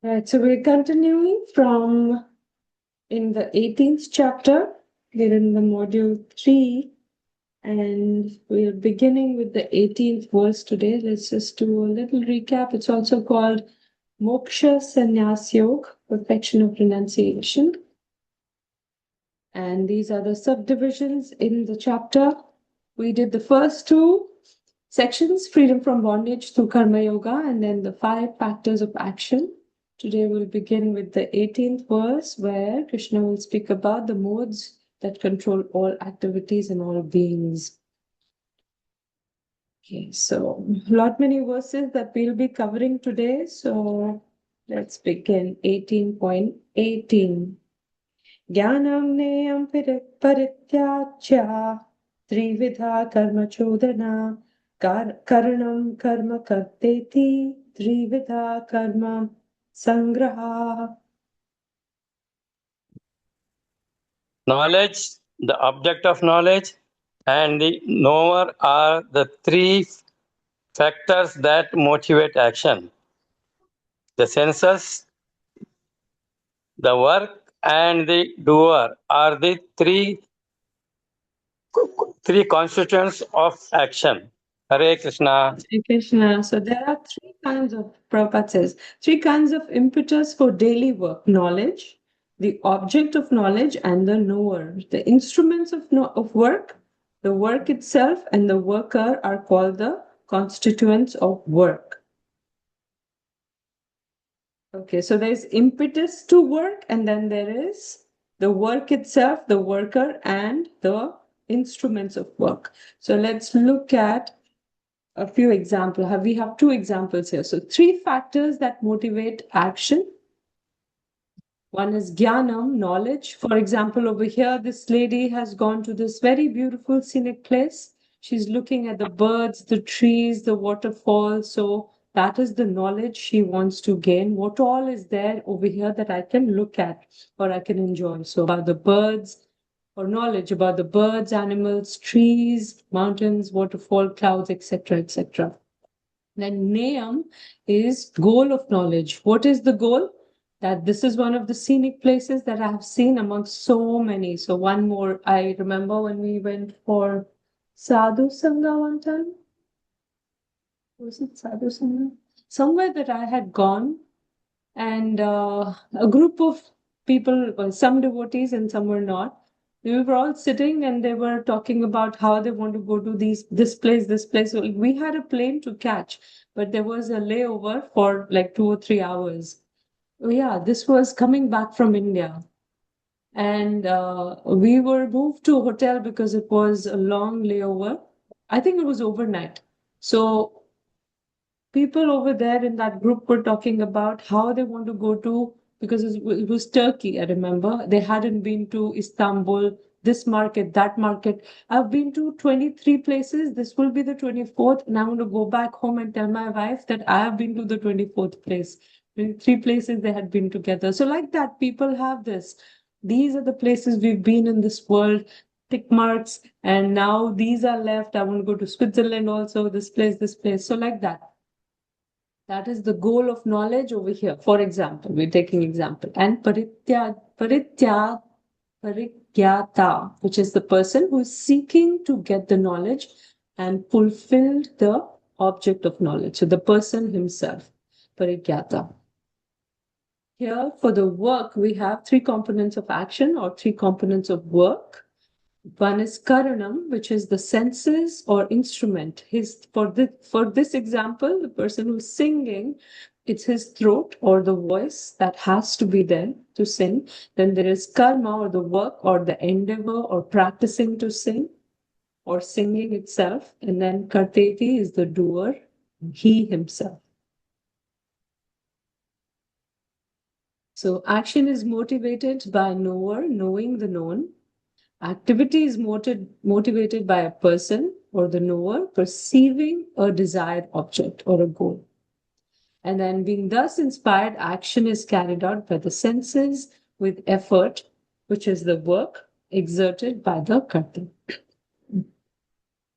Right, so we're continuing from in the 18th chapter. We're in the module 3, and we're beginning with the 18th verse today. Let's just do a little recap. It's also called Moksha Sannyas Yoga, perfection of renunciation. And these are the subdivisions in the chapter. We did the first two sections, freedom from bondage through karma yoga, and then the 5 factors of action. Today we'll begin with the 18th verse where Krishna will speak about the modes that control all activities and all beings. Okay, so lot many verses that we'll be covering today. So let's begin 18.18. Jnanam neyam parityacha trividha karma chodana karanam karma karteti trividha karma sangraha. Knowledge, the object of knowledge, and the knower are the 3 factors that motivate action. The senses, the work, and the doer are the three constituents of action. Hare Krishna. Hare Krishna. So there are 3 kinds of, Prabhupada says, 3 kinds of impetus for daily work: knowledge, the object of knowledge, and the knower. The instruments of work, the work itself, and the worker are called the constituents of work. Okay, so there's impetus to work, and then there is the work itself, the worker, and the instruments of work. So let's look at a few examples. We have 2 examples here. So 3 factors that motivate action. One is jnanam, knowledge. For example, over here, this lady has gone to this very beautiful scenic place. She's looking at the birds, the trees, the waterfalls. So that is the knowledge she wants to gain. What all is there over here that I can look at or I can enjoy? So about the birds, or knowledge about the birds, animals, trees, mountains, waterfall, clouds, etc., etc. Then Nayam is goal of knowledge. What is the goal? That this is one of the scenic places that I have seen amongst so many. So one more, I remember when we went for Sadhu Sangha one time. Was it Sadhu Sangha? Somewhere that I had gone, and a group of people, well, some devotees and some were not. We were all sitting and they were talking about how they want to go to this place, this place. So we had a plane to catch, but there was a layover for like 2 or 3 hours. Oh, yeah, this was coming back from India. And we were moved to a hotel because it was a long layover. I think it was overnight. So people over there in that group were talking about how they want to go to, because it was Turkey, I remember. They hadn't been to Istanbul, this market, that market. I've been to 23 places. This will be the 24th, and I want to go back home and tell my wife that I have been to the 24th place. 23 places they had been together. So, like that, people have this. These are the places we've been in this world, tick marks, and now these are left. I want to go to Switzerland also, this place, this place. So, like that. That is the goal of knowledge over here. For example, we're taking example. And parigyata, which is the person who is seeking to get the knowledge and fulfilled the object of knowledge. So the person himself, parigyata. Here for the work, we have 3 components of action or 3 components of work. One is karanam, which is the senses or instrument. For this example, the person who's singing, it's his throat or the voice that has to be there to sing. Then there is karma or the work or the endeavor or practicing to sing or singing itself. And then karteti is the doer, he himself. So action is motivated by knower, knowing the known. Activity is motivated by a person or the knower perceiving a desired object or a goal. And then, being thus inspired, action is carried out by the senses with effort, which is the work exerted by the karta.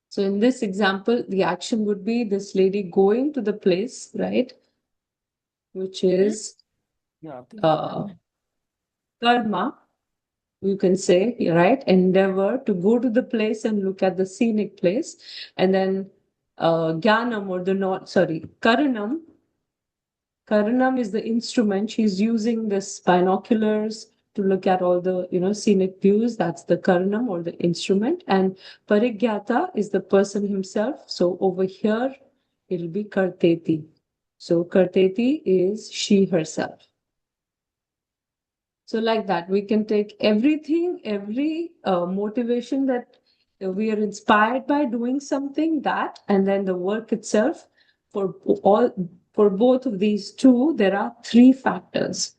So, in this example, the action would be this lady going to the place, right? Which is karma, you can say, right? Endeavor to go to the place and look at the scenic place. And then Jnanam or the not, sorry, Karanam. Karanam is the instrument. She's using this binoculars to look at all the, scenic views. That's the Karanam or the instrument. And Parigyata is the person himself. So over here, it'll be Karteti. So Karteti is she herself. So like that, we can take everything, every motivation that we are inspired by doing something, that, and then the work itself. For both of these two, there are three factors.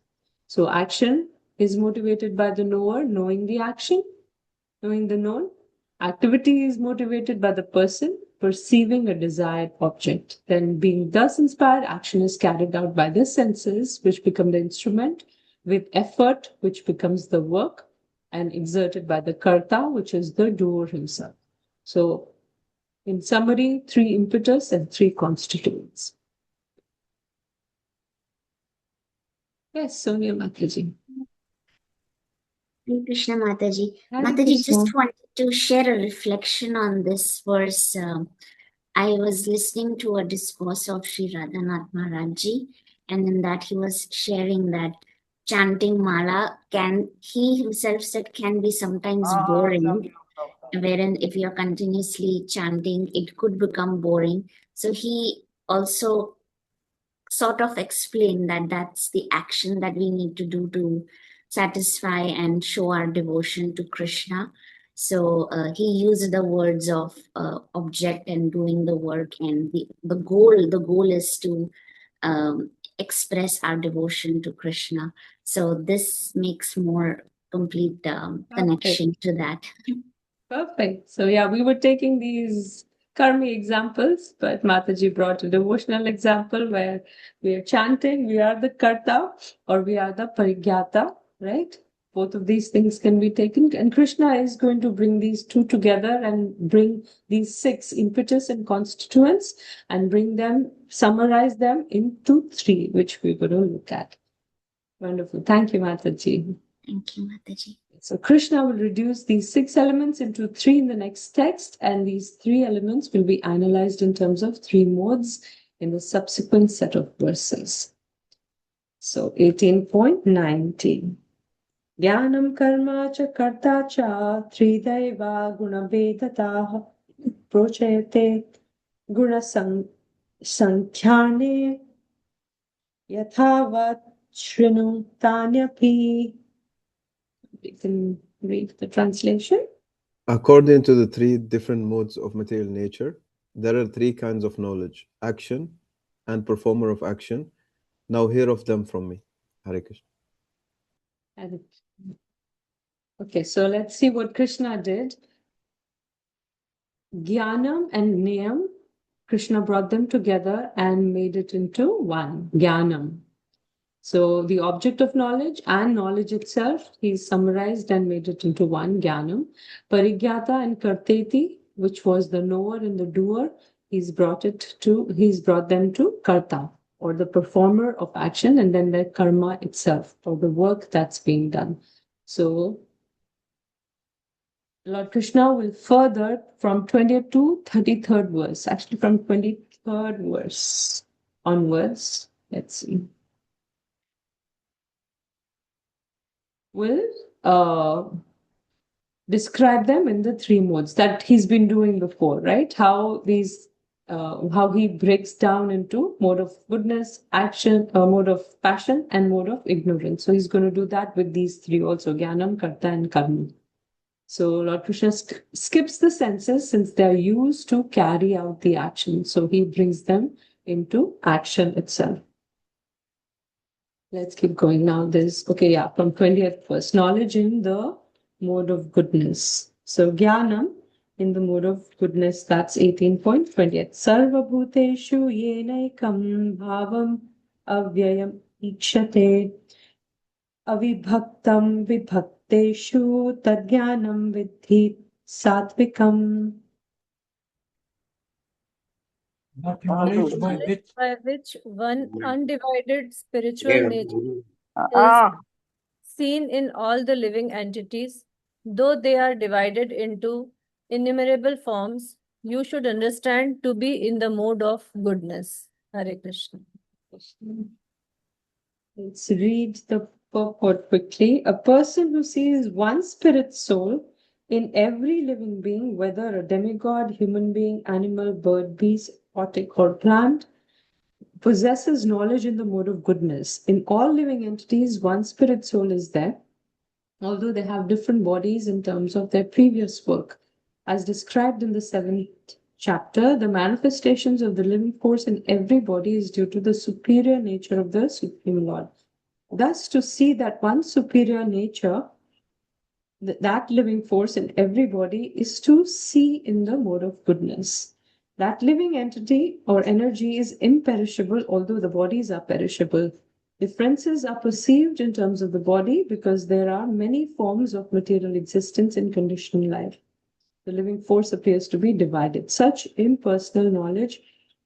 So action is motivated by the knower, knowing the action, knowing the known. Activity is motivated by the person perceiving a desired object. Then, being thus inspired, action is carried out by the senses, which become the instrument, with effort, which becomes the work, and exerted by the karta, which is the doer himself. So, in summary, three impetus and three constituents. Yes, Sonia Mataji. Hare Krishna, Mataji. Hare Mataji, Krishna. just wanted to share a reflection on this verse. I was listening to a discourse of Sri Radhanath Maharajji, and in that he was sharing that chanting mala he himself said, can be sometimes boring, wherein if you're continuously chanting, it could become boring. So he also sort of explained that that's the action that we need to do to satisfy and show our devotion to Krishna. So he used the words of object and doing the work, and the goal is to express our devotion to Krishna. So this makes more complete connection to that. Perfect. So yeah, we were taking these karmi examples, but Mataji brought a devotional example where we are chanting, we are the karta or we are the parigyata, right? Both of these things can be taken, and Krishna is going to bring these two together and bring these six impetus and constituents and summarize them into three, which we're going to look at. Wonderful. Thank you, Mataji. Thank you, Mataji. So Krishna will reduce these six elements into three in the next text, and these three elements will be analyzed in terms of three modes in the subsequent set of verses. So 18.19. Jnanam karma cha karta cha tridaiva gunabedataha prochayate guna sankhyaane yathavat shrinu tanyapi. You can read the translation. According to the three different modes of material nature, there are three kinds of knowledge: action and performer of action. Now hear of them from me. Hare Krishna. Okay, so let's see what Krishna did. Jnanam and Niyam, Krishna brought them together and made it into one, Jnanam. So the object of knowledge and knowledge itself, he's summarized and made it into one, Jnanam. Parigyata and Karteti, which was the knower and the doer, he's brought them to Karta, or the performer of action, and then the karma itself, or the work that's being done. So Lord Krishna will further from 20th to 33rd verse, actually from 23rd verse onwards. Let's see. Will describe them in the three modes that he's been doing before, right? How he breaks down into mode of goodness, action, mode of passion, and mode of ignorance. So he's going to do that with these three also, Jnanam, Karta, and Karma. So Lord Krishna skips the senses since they're used to carry out the action. So he brings them into action itself. Let's keep going now. From 20th verse. Knowledge in the mode of goodness. So Jnanam in the mode of goodness, that's 18.20. Sarva bhuteshu yenaikam bhavam avyayam ikshate avibhaktam vibhakteshu tadjnanam vidhi satvikam. Knowledge by which one undivided spiritual nature is Ah, seen in all the living entities, though they are divided into innumerable forms. You should understand to be in the mode of goodness. Hare Krishna. Let's read the purport quickly. A person who sees one spirit soul in every living being, whether a demigod, human being, animal, bird, beast, aquatic, or plant, possesses knowledge in the mode of goodness. In all living entities, one spirit soul is there, although they have different bodies in terms of their previous work. As described in the 7th chapter, the manifestations of the living force in every body is due to the superior nature of the Supreme Lord. Thus, to see that one superior nature, that living force in every body, is to see in the mode of goodness. That living entity or energy is imperishable, although the bodies are perishable. Differences are perceived in terms of the body because there are many forms of material existence in conditioned life. The living force appears to be divided. Such impersonal knowledge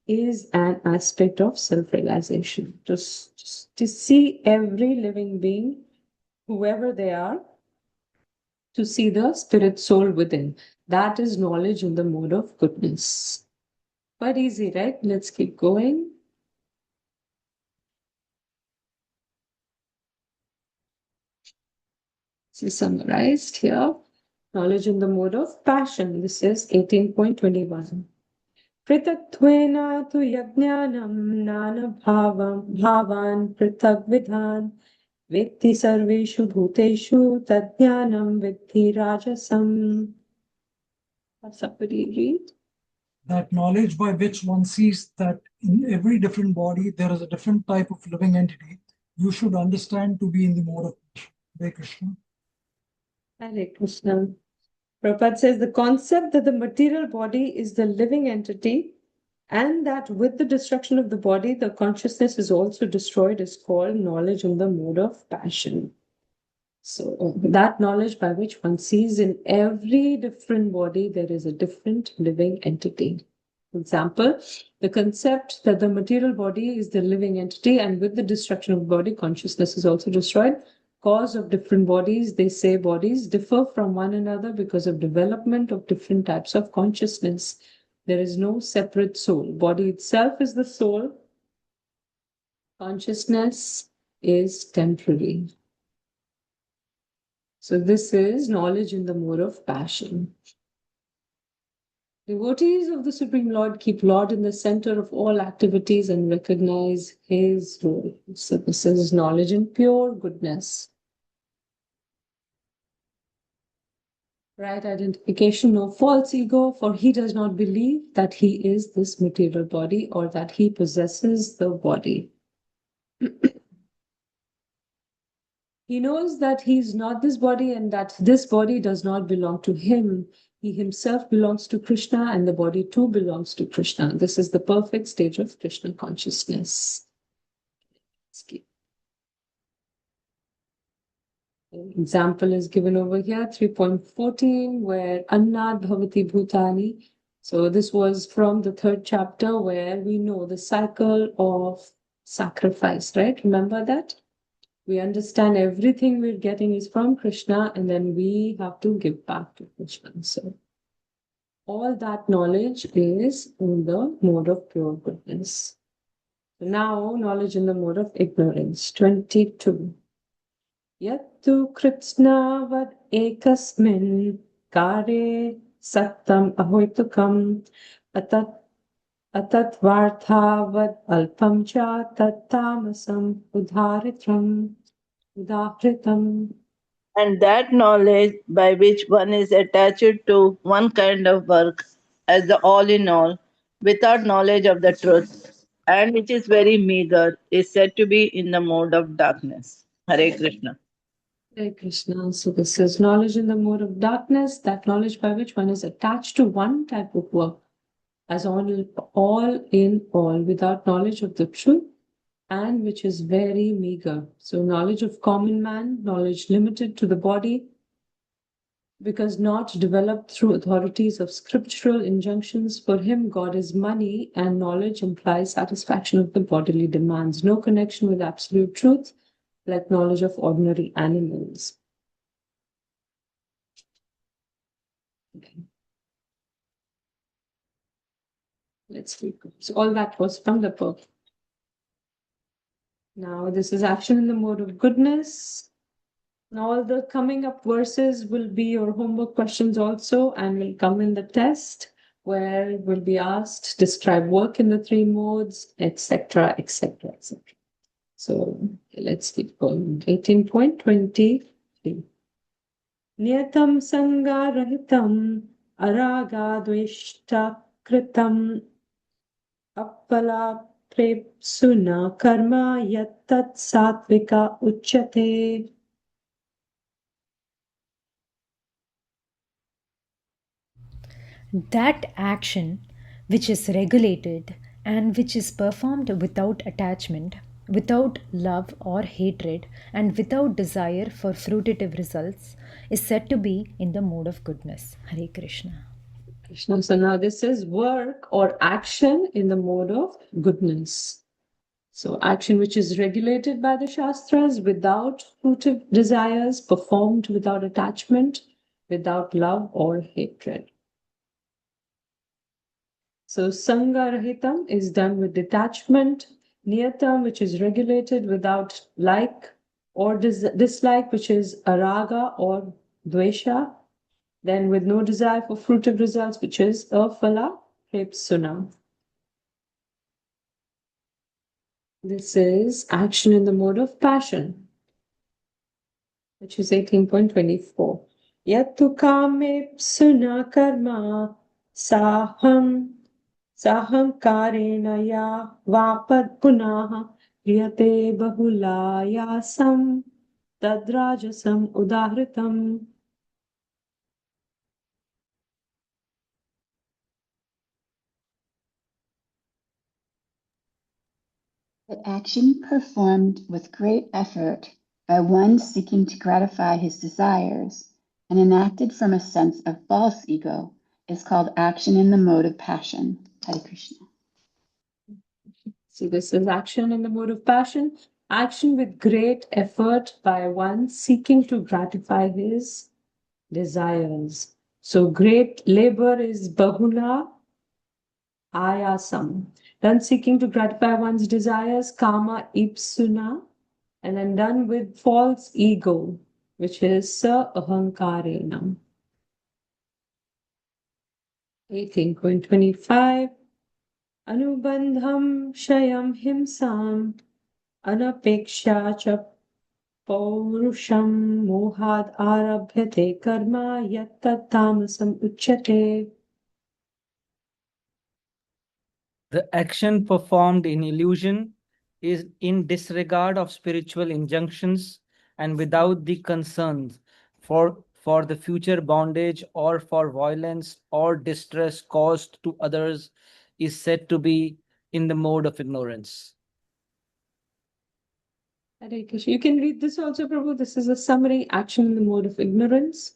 is an aspect of self-realization. To see every living being, whoever they are, to see the spirit soul within. That is knowledge in the mode of goodness. Quite easy, right? Let's keep going. This is summarized here. Knowledge in the mode of passion. This is 18.21. Pritakttvena tu yajnanam nana bhavan pritak vidhan Vitti sarveshu bhuteshu tadjnanam vitti rajasam. Somebody read. That knowledge by which one sees that in every different body there is a different type of living entity, you should understand to be in the mode of Hare Krishna. Hare Krishna. Prabhupada says the concept that the material body is the living entity and that with the destruction of the body, the consciousness is also destroyed is called knowledge in the mode of passion. So that knowledge by which one sees in every different body, there is a different living entity. For example, the concept that the material body is the living entity and with the destruction of the body, consciousness is also destroyed. Cause of different bodies, they say bodies differ from one another because of development of different types of consciousness. There is no separate soul. Body itself is the soul. Consciousness is temporary. So this is knowledge in the mode of passion. Devotees of the Supreme Lord keep Lord in the center of all activities and recognize his role. So this is knowledge in pure goodness. Right identification, no false ego, for he does not believe that he is this material body or that he possesses the body. He knows that he is not this body and that this body does not belong to him. He himself belongs to Krishna and the body too belongs to Krishna. This is the perfect stage of Krishna consciousness. Example is given over here, 3.14, where Annad Bhavati Bhutani. So this was from the 3rd chapter where we know the cycle of sacrifice, right? Remember that? We understand everything we're getting is from Krishna and then we have to give back to Krishna. So all that knowledge is in the mode of pure goodness. Now knowledge in the mode of ignorance, 22. Yattu kritsnavad ekasmin kare sattam ahoitukam atatvarthavad alpam cha tattamasam udharitam. and that knowledge by which one is attached to one kind of work as the all in all, without knowledge of the truth, and which is very meager, is said to be in the mode of darkness. Hare Krishna. Hare Krishna. So this is knowledge in the mode of darkness, that knowledge by which one is attached to one type of work as all in all, without knowledge of the truth, and which is very meager. So knowledge of common man, knowledge limited to the body, because not developed through authorities of scriptural injunctions. For him, God is money, and knowledge implies satisfaction of the bodily demands. No connection with absolute truth, like knowledge of ordinary animals. Okay. Let's keep going. So all that was from the book. Now this is action in the mode of goodness. Now all the coming up verses will be your homework questions also, and will come in the test, where it will be asked, describe work in the three modes, etc., etc., etc. So let's keep going. 18.23. Niyatam sangarahitam aragadvishta kritam appala prepsuna karma yattat satvika uchyate. That action which is regulated and which is performed without attachment, without love or hatred, and without desire for fruitive results is said to be in the mode of goodness. Hare Krishna. Krishna. So now this is work or action in the mode of goodness. So action which is regulated by the Shastras without fruitive desires, performed without attachment, without love or hatred. So Sangarahitam is done with detachment, Niyatam, which is regulated without like or dislike, which is Araga or Dvesha, then with no desire for fruitive results, which is Aphala Prepsuna. This is action in the mode of passion, which is 18.24. Yattu kame psuna karma saham sahankarena ya vapad punaha kriyate bahulayasam tadrajasam udahritam. The action performed with great effort by one seeking to gratify his desires and enacted from a sense of false ego is called action in the mode of passion. Hare Krishna. So this is action in the mode of passion, action with great effort by one seeking to gratify his desires. So great labor is bahula ayasam. Done seeking to gratify one's desires, kama ipsuna, and then done with false ego, which is sa ahankarena. 18.25. Anubandham shayam himsam anapeksha cha paurusham mohad arabhyate karma yatta tamasam uchyate. The action performed in illusion is in disregard of spiritual injunctions and without the concerns for the future bondage or for violence or distress caused to others is said to be in the mode of ignorance. Hare Krishna. You can read this also, Prabhu. This is a summary, action in the mode of ignorance.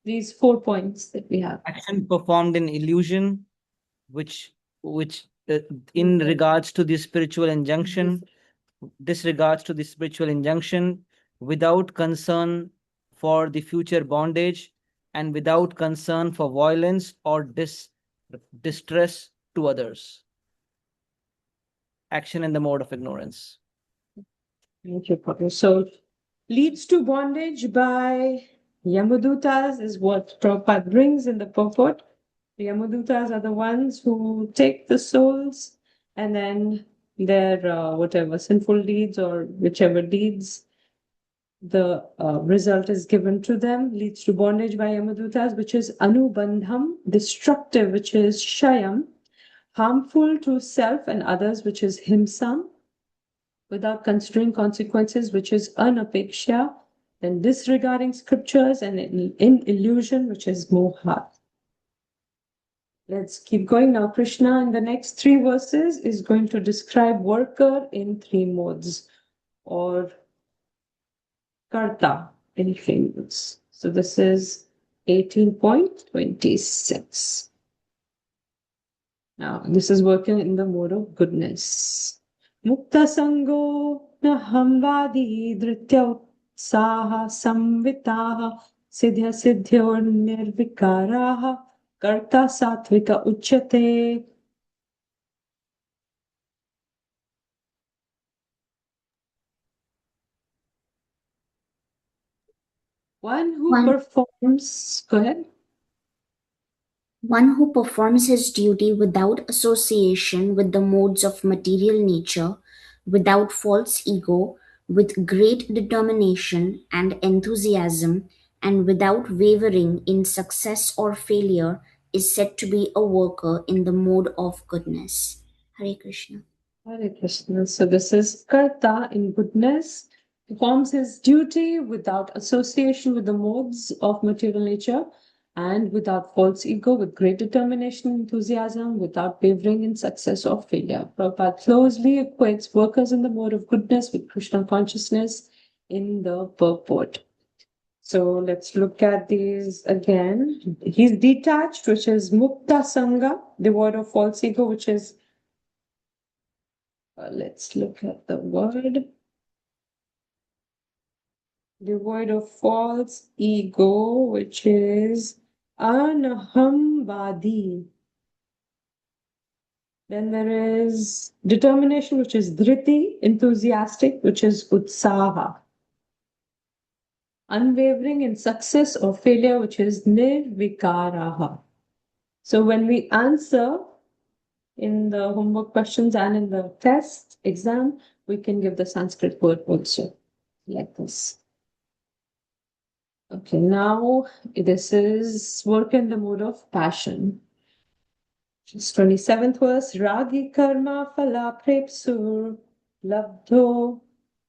These 4 points that we have. Action performed in illusion, which in regards to the spiritual injunction, disregards to the spiritual injunction, without concern for the future bondage, and without concern for violence or distress to others. Action in the mode of ignorance. Thank you, Prabhu. So, leads to bondage by Yamadutas is what Prabhupada brings in the purport. The Yamadutas are the ones who take the souls and then their whatever sinful deeds or whichever deeds the result is given to them leads to bondage by Yamadutas, which is Anubandham, destructive, which is Shayam, harmful to self and others, which is Himsam, without considering consequences, which is Anapeksha, then disregarding scriptures, and in illusion, which is Moha. Let's keep going now. Krishna in the next 3 verses is going to describe worker in 3 modes or karta in 3 modes. So this is 18.26. Now this is working in the mode of goodness. Mukta Sango Hamvadi Dhrityotsaha Samvitaha Siddhya Siddhyornirvikaraha Karta Satvika Uchyate. One who performs, go ahead. One who performs his duty without association with the modes of material nature, without false ego, with great determination and enthusiasm, and without wavering in success or failure, is said to be a worker in the mode of goodness. Hare Krishna. Hare Krishna. So this is Karta in goodness, performs his duty without association with the modes of material nature and without false ego, with great determination and enthusiasm, without wavering in success or failure. Prabhupada closely equates workers in the mode of goodness with Krishna consciousness in the purport. So let's look at these again. He's detached, which is Mukta Sangha, devoid of false ego, which is let's look at the word. Devoid of false ego, which is Anahambadi. Then there is determination, which is Dhriti, enthusiastic, which is Utsaha. Unwavering in success or failure, which is Nirvikaraha. So when we answer in the homework questions and in the test exam, we can give the Sanskrit word also, like this. Okay, now this is work in the mode of passion. Just 27th verse. Ragi karma phala prepsur labdho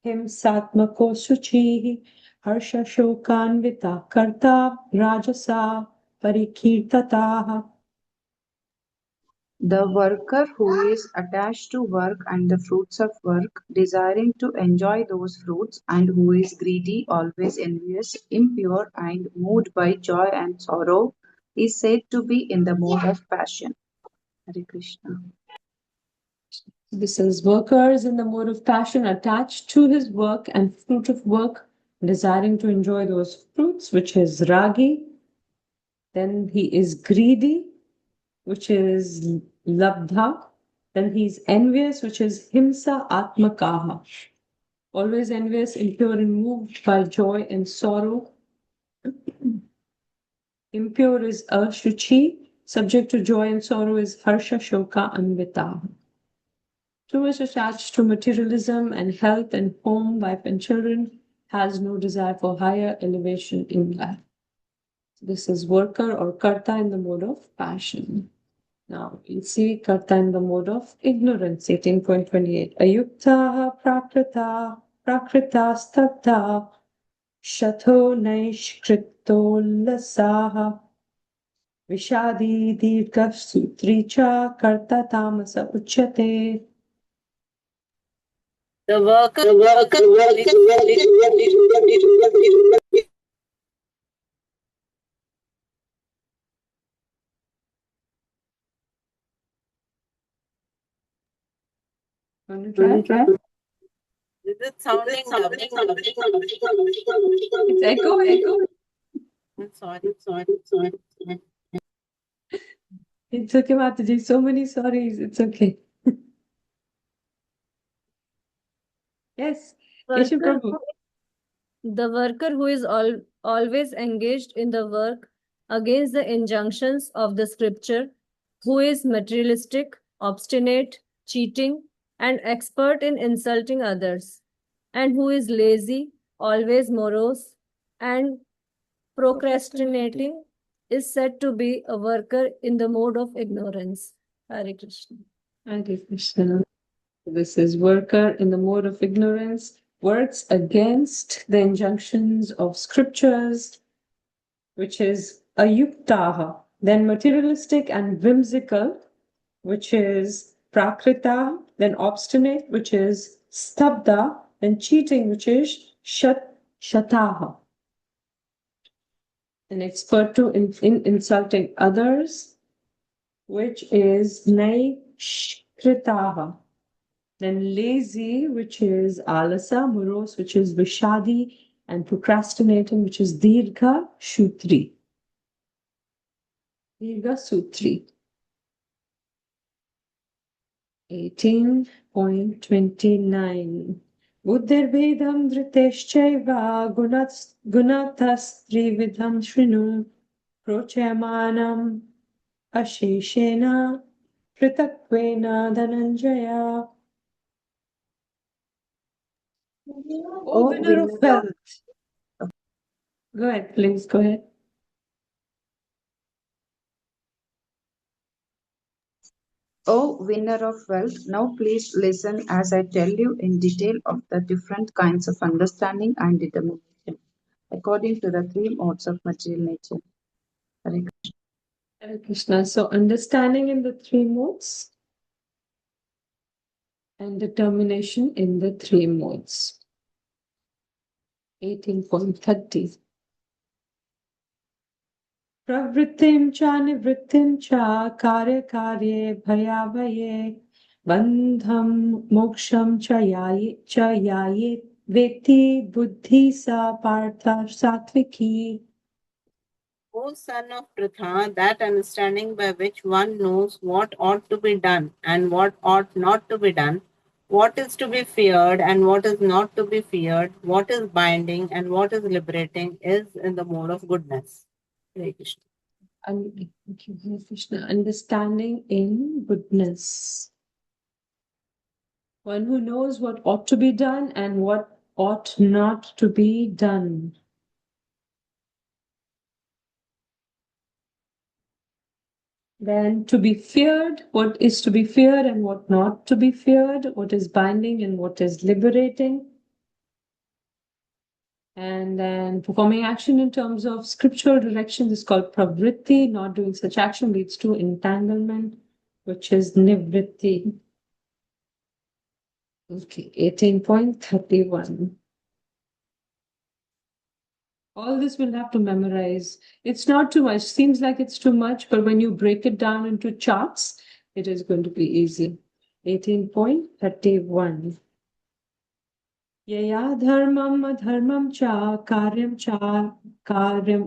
himsatmako suchi harsha shokanvita karta rajasa parikirtataha. The worker who is attached to work and the fruits of work, desiring to enjoy those fruits, and who is greedy, always envious, impure, and moved by joy and sorrow, is said to be in the mode of passion. Hare Krishna. This is workers in the mode of passion, attached to his work and fruit of work, desiring to enjoy those fruits, which is ragi. Then he is greedy, which is labdha. Then he's envious, which is himsa atmakaha. Always envious, impure, and moved by joy and sorrow. Impure is ashuchi. Subject to joy and sorrow is harsha shoka anvita. Too much attached to materialism and health and home, wife and children, has no desire for higher elevation in life. This is worker or karta in the mode of passion. Now we see karta in the mode of ignorance, 18.28. Ayukta prakrita stabda shatho naishkrito lasaha vishadi dirgha sutricha karta tamasa uchyate. The worker Want to try? Is it sounding? It's echo. I'm sorry. It's okay, Mataji. So many sorries. It's okay. Yes, Keshav Prabhu. The worker who is always engaged in the work against the injunctions of the scripture, who is materialistic, obstinate, cheating, and expert in insulting others, and who is lazy, always morose, and procrastinating, is said to be a worker in the mode of ignorance. Hare Krishna. Hare Krishna. This is worker in the mode of ignorance, works against the injunctions of scriptures, which is ayuktaha. Then materialistic and whimsical, which is prakrita. Then obstinate, which is stabda. Then cheating, which is shataha. An expert in insulting others, which is naishkritaha. Then lazy, which is alasa, morose, which is vishadi, and procrastinating, which is dirgha shutri. Dirgha sutri. 18.29. Buddhirvedam dhriteshchaiva gunatas-trividham shrinu prochayamanam asheshena pritakwena dhananjaya. O winner of wealth. Go ahead, please, go ahead. O winner of wealth, now please listen as I tell you in detail of the different kinds of understanding and determination, according to the three modes of material nature. Hare Krishna. Hare Krishna. So understanding in the three modes and determination in the three modes. 18.30. Pravrittim cha nivrittim cha karya karye bhayavaye bandham moksham cha yaye veti buddhi sa partha satviki. O son of Pritha, that understanding by which one knows what ought to be done and what ought not to be done, what is to be feared and what is not to be feared, what is binding and what is liberating, is in the mode of goodness. Hare Krishna. Thank you, Hare Krishna. Understanding in goodness. One who knows what ought to be done and what ought not to be done. Then to be feared, what is to be feared and what not to be feared, what is binding and what is liberating. And then performing action in terms of scriptural directions is called pravritti. Not doing such action leads to entanglement, which is nivritti. Okay, 18.31. All this we'll have to memorize. It's not too much. Seems like it's too much, but when you break it down into charts, it is going to be easy. 18.31. Yaya dharmam adharmam cha karyam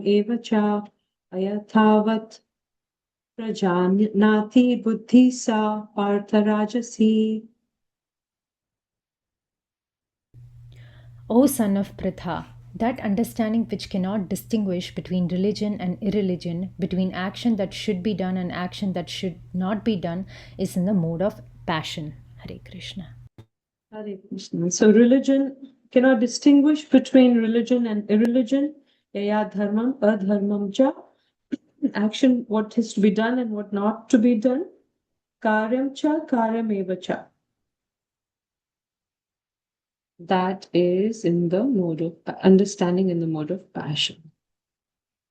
eva cha ayathavat prajanati buddhi sa partharajasi. O son of Pritha, that understanding which cannot distinguish between religion and irreligion, between action that should be done and action that should not be done, is in the mode of passion. Hare Krishna. Hare Krishna. So religion cannot distinguish between religion and irreligion. Yaya dharmam adharmam cha. Action, what is to be done and what not to be done. Karyam cha karyam eva cha. That is in the mode of understanding in the mode of passion.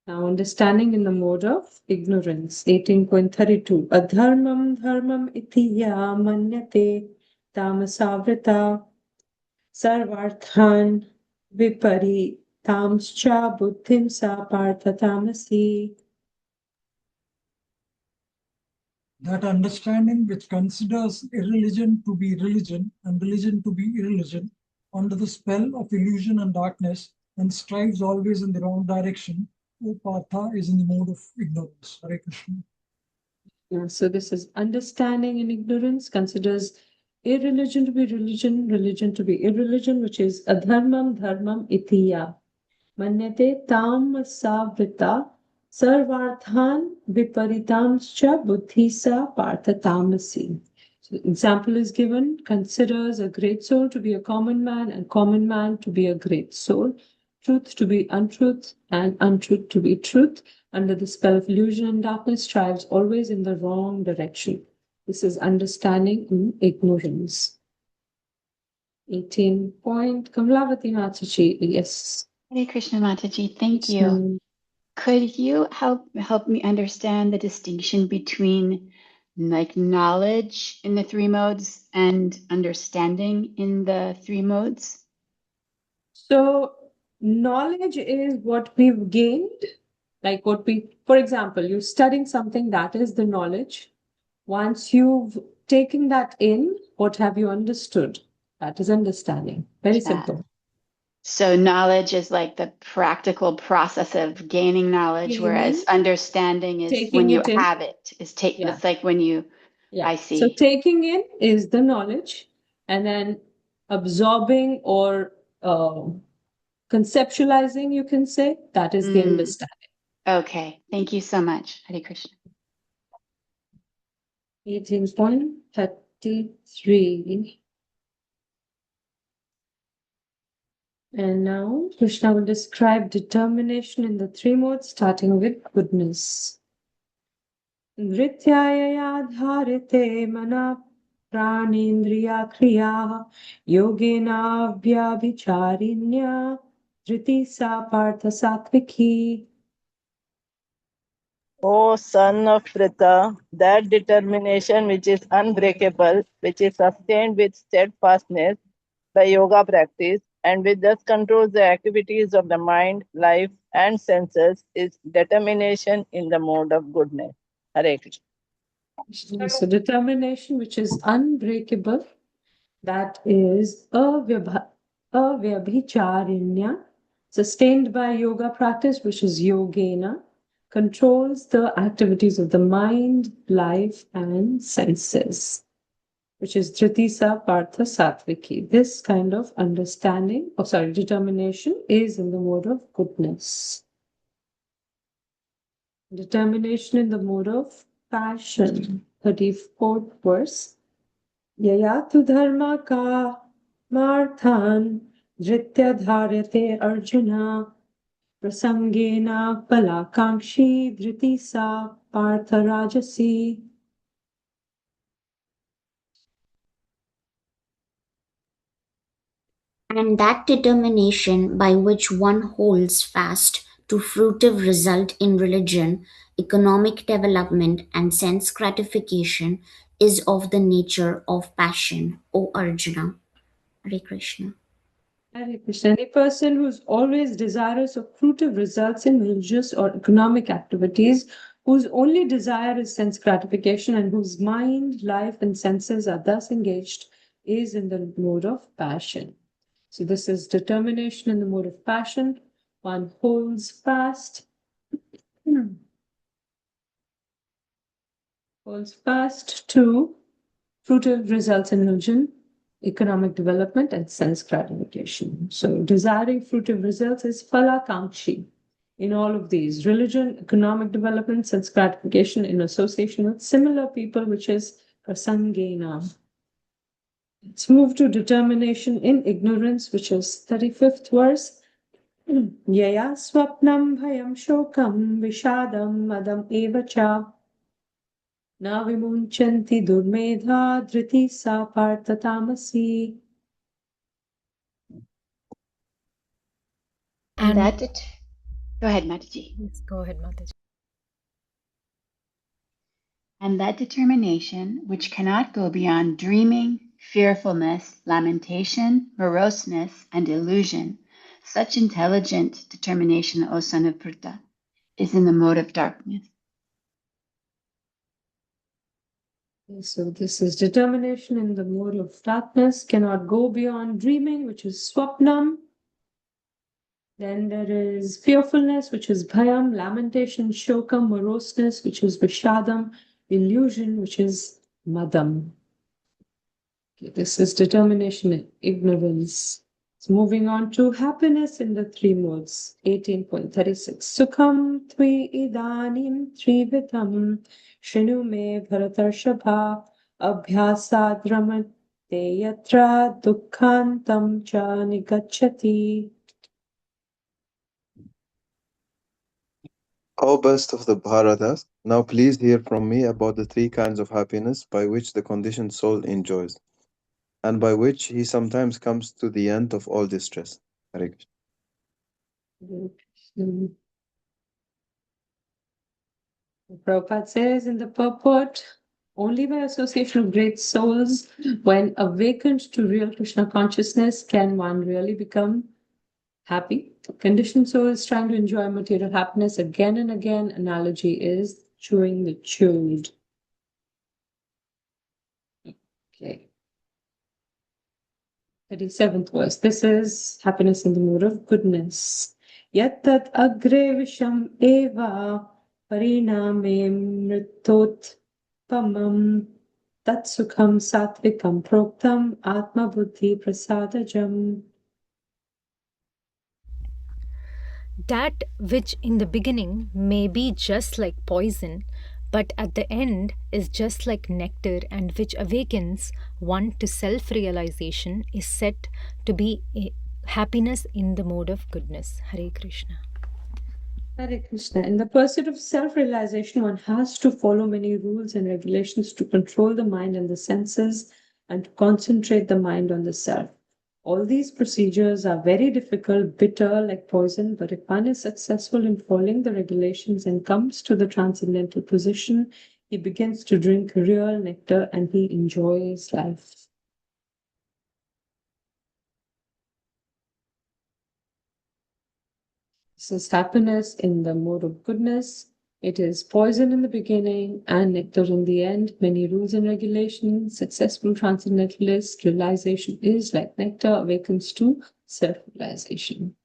Now understanding in the mode of ignorance. 18.32. Adharmam dharmam iti ya manyate tamasavrita sarvarthan vipari tamscha buddhim sa partha tamasi. That understanding which considers irreligion to be religion and religion to be irreligion under the spell of illusion and darkness and strives always in the wrong direction, O Partha, is in the mode of ignorance. Hare Krishna. So this is understanding in ignorance, considers irreligion to be religion, religion to be irreligion, which is adharmam dharmam itiya. Manyate tam savrita sarvarthan viparitamscha buddhisa partha tamasi. So the example is given, considers a great soul to be a common man and common man to be a great soul, truth to be untruth and untruth to be truth. Under the spell of illusion and darkness, strives always in the wrong direction. This is understanding in ignorance. 18 point. Kamlavati Mataji, yes. Hare Krishna Mataji, thank you. Could you help me understand the distinction between like knowledge in the three modes and understanding in the three modes? So knowledge is what we've gained, like what we, for example, you're studying something, that is the knowledge. once you've taken that in, what have you understood? That is understanding. Very simple. So knowledge is like the practical process of gaining knowledge, whereas understanding is when taking you it in. have it. Yeah. It's like when you, I see. So taking in is the knowledge, and then absorbing or conceptualizing, you can say, that is the understanding. Okay. Thank you so much. Hare Krishna. 18.33. And now Krishna will describe determination in the three modes, starting with goodness. Nrityaya dharite mana pranindriya kriya yogena vyabhicharinya dhriti sa partha satviki. O son of Pritha, that determination which is unbreakable, which is sustained with steadfastness by yoga practice, and which thus controls the activities of the mind, life, and senses, is determination in the mode of goodness. Hare Krishna. So determination which is unbreakable, that is avyabhicharinya, sustained by yoga practice, which is yogena, controls the activities of the mind, life, and senses, which is Dritisa Partha Satviki. This kind of determination is in the mode of goodness. Determination in the mode of passion. 34th verse. Yayatu dharma ka marthan dritya dharyate arjuna prasangena palakankshi dritisa partha rajasi. And that determination by which one holds fast to fruitive result in religion, economic development, and sense gratification is of the nature of passion, O Arjuna. Hare Krishna. Hare Krishna. Any person who's always desirous of fruitive results in religious or economic activities, whose only desire is sense gratification, and whose mind, life, and senses are thus engaged, is in the mode of passion. So this is determination in the mode of passion. One holds fast. Holds fast to fruitive results in religion, economic development, and sense gratification. So desiring fruitive results is phalakankshi in all of these: religion, economic development, sense gratification in association with similar people, which is prasangena. Let's move to determination in ignorance, which is 35th verse. Yaya swapnam bhayam shokam vishadam madam evacha na vimunchanti durmedha dhriti sa partha tamasi. And that go ahead, Mataji. Yes, go ahead, Mataji. And that determination, which cannot go beyond dreaming, fearfulness, lamentation, moroseness, and illusion, such intelligent determination, O son of Pritha, is in the mode of darkness. So this is determination in the mode of darkness, cannot go beyond dreaming, which is swapnam. Then there is fearfulness, which is bhayam, lamentation, shokam, moroseness, which is vishadam, illusion, which is madam. Okay, this is determination in ignorance. So moving on to happiness in the three modes. 18.36. Sukham tvi idanim trivitam shinu me bharatarshabha abhyasad ramate yatra dukkhantam cha nigacchati. O best of the Bharatas, now please hear from me about the three kinds of happiness by which the conditioned soul enjoys, and by which he sometimes comes to the end of all distress. Hare Krishna. Prabhupada says in the purport, only by association of great souls, when awakened to real Krishna consciousness, can one really become happy. Conditioned souls trying to enjoy material happiness again and again. Analogy is chewing the chewed. Okay. 37th verse. This is happiness in the mood of goodness. Yat tat agre visham eva pariname mritot pamam tat sukham satvikam proktam atma buddhi prasadajam. That which in the beginning may be just like poison, but at the end is just like nectar, and which awakens one to self realization, is said to be happiness in the mode of goodness. Hare Krishna. Hare Krishna. In the pursuit of self realization, one has to follow many rules and regulations to control the mind and the senses and to concentrate the mind on the self. All these procedures are very difficult, bitter like poison, but if one is successful in following the regulations and comes to the transcendental position, he begins to drink real nectar and he enjoys life. This is happiness in the mode of goodness. It is poison in the beginning and nectar in the end. Many rules and regulations. Successful transcendentalist realization is like nectar, awakens to self-realization.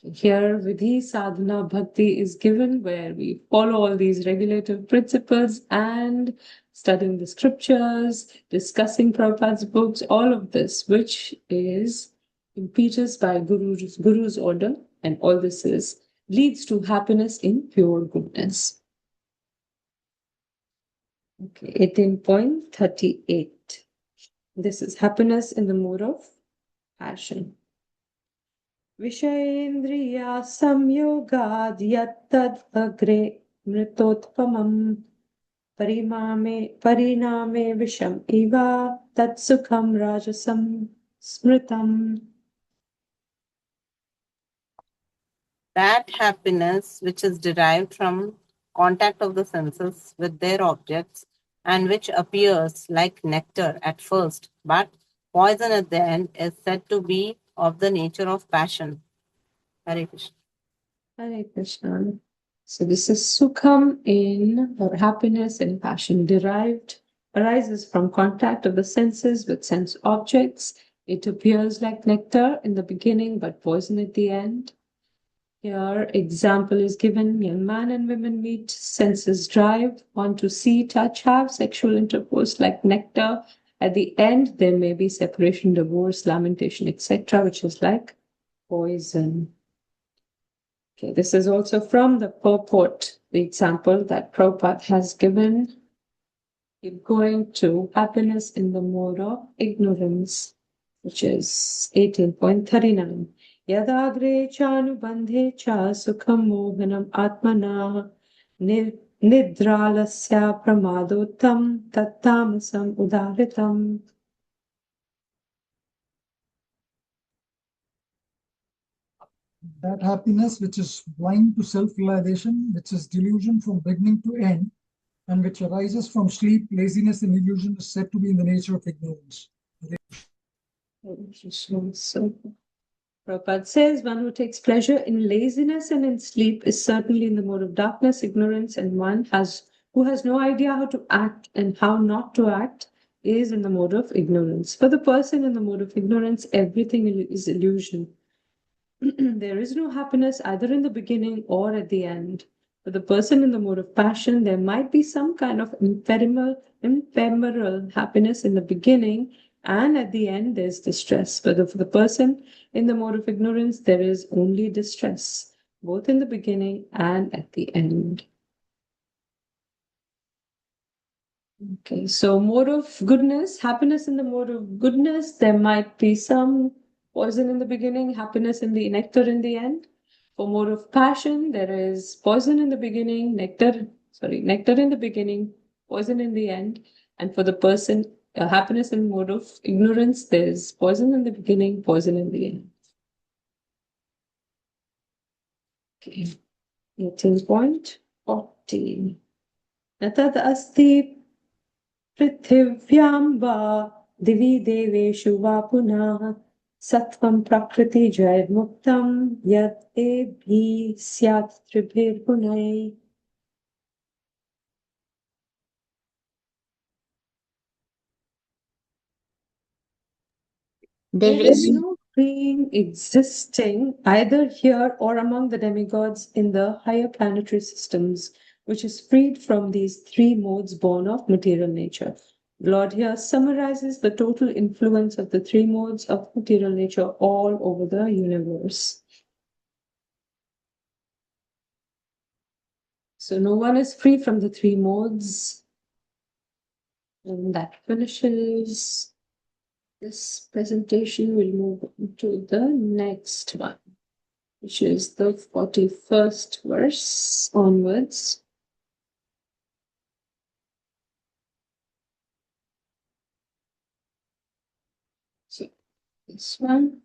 Here, Vidhi Sadhana Bhakti is given where we follow all these regulative principles and studying the scriptures, discussing Prabhupada's books, all of this, which is impetus by Guru's order, and all this leads to happiness in pure goodness. Okay, 18.38. This is happiness in the mode of passion. Vishayendriya samyogad yattad agre mritotpamam pariname visham iva tat sukham rajasam smritam. That happiness which is derived from contact of the senses with their objects and which appears like nectar at first, but poison at the end, is said to be of the nature of passion. Hare Krishna. Hare Krishna. So this is sukham in, or happiness in passion, arises from contact of the senses with sense objects. It appears like nectar in the beginning, but poison at the end. Here, example is given, young man and women meet, senses drive, want to see, touch, have sexual intercourse like nectar. At the end, there may be separation, divorce, lamentation, etc., which is like poison. Okay, this is also from the purport, the example that Prabhupada has given. Keep going to happiness in the mode of ignorance, which is 18.39. Yadagre chanubandhe cha sukham mohanam atmana nidralasya pramadotam tattamasam udaritam. That happiness which is blind to self-realization, which is delusion from beginning to end, and which arises from sleep, laziness, and illusion, is said to be in the nature of ignorance. So, Prabhupada says one who takes pleasure in laziness and in sleep is certainly in the mode of darkness, ignorance, and one who has no idea how to act and how not to act is in the mode of ignorance. For the person in the mode of ignorance, everything is illusion. There is no happiness either in the beginning or at the end. For the person in the mode of passion, there might be some kind of ephemeral happiness in the beginning, and at the end, there's distress. But for the person in the mode of ignorance, there is only distress, both in the beginning and at the end. Okay, so mode of goodness, happiness in the mode of goodness, there might be some poison in the beginning, happiness in the nectar in the end. For mode of passion, there is poison in the beginning, nectar in the beginning, poison in the end. And for the person, happiness in mode of ignorance, there's poison in the beginning, poison in the end. Okay, 18.40. Natad asti पृथिव्यां वा दिवि देवेषु वा पुनः सत्वं प्रकृति जैर्मुक्तं यत् एभिः स्यात् त्रिभिर्गुणैः. There There is is no being existing either here or among the demigods in the higher planetary systems, which is freed from these three modes born of material nature. Lord here summarizes the total influence of the three modes of material nature all over the universe. So no one is free from the three modes. And that finishes this presentation. We'll move on to the next one, which is the 41st verse onwards. So this one.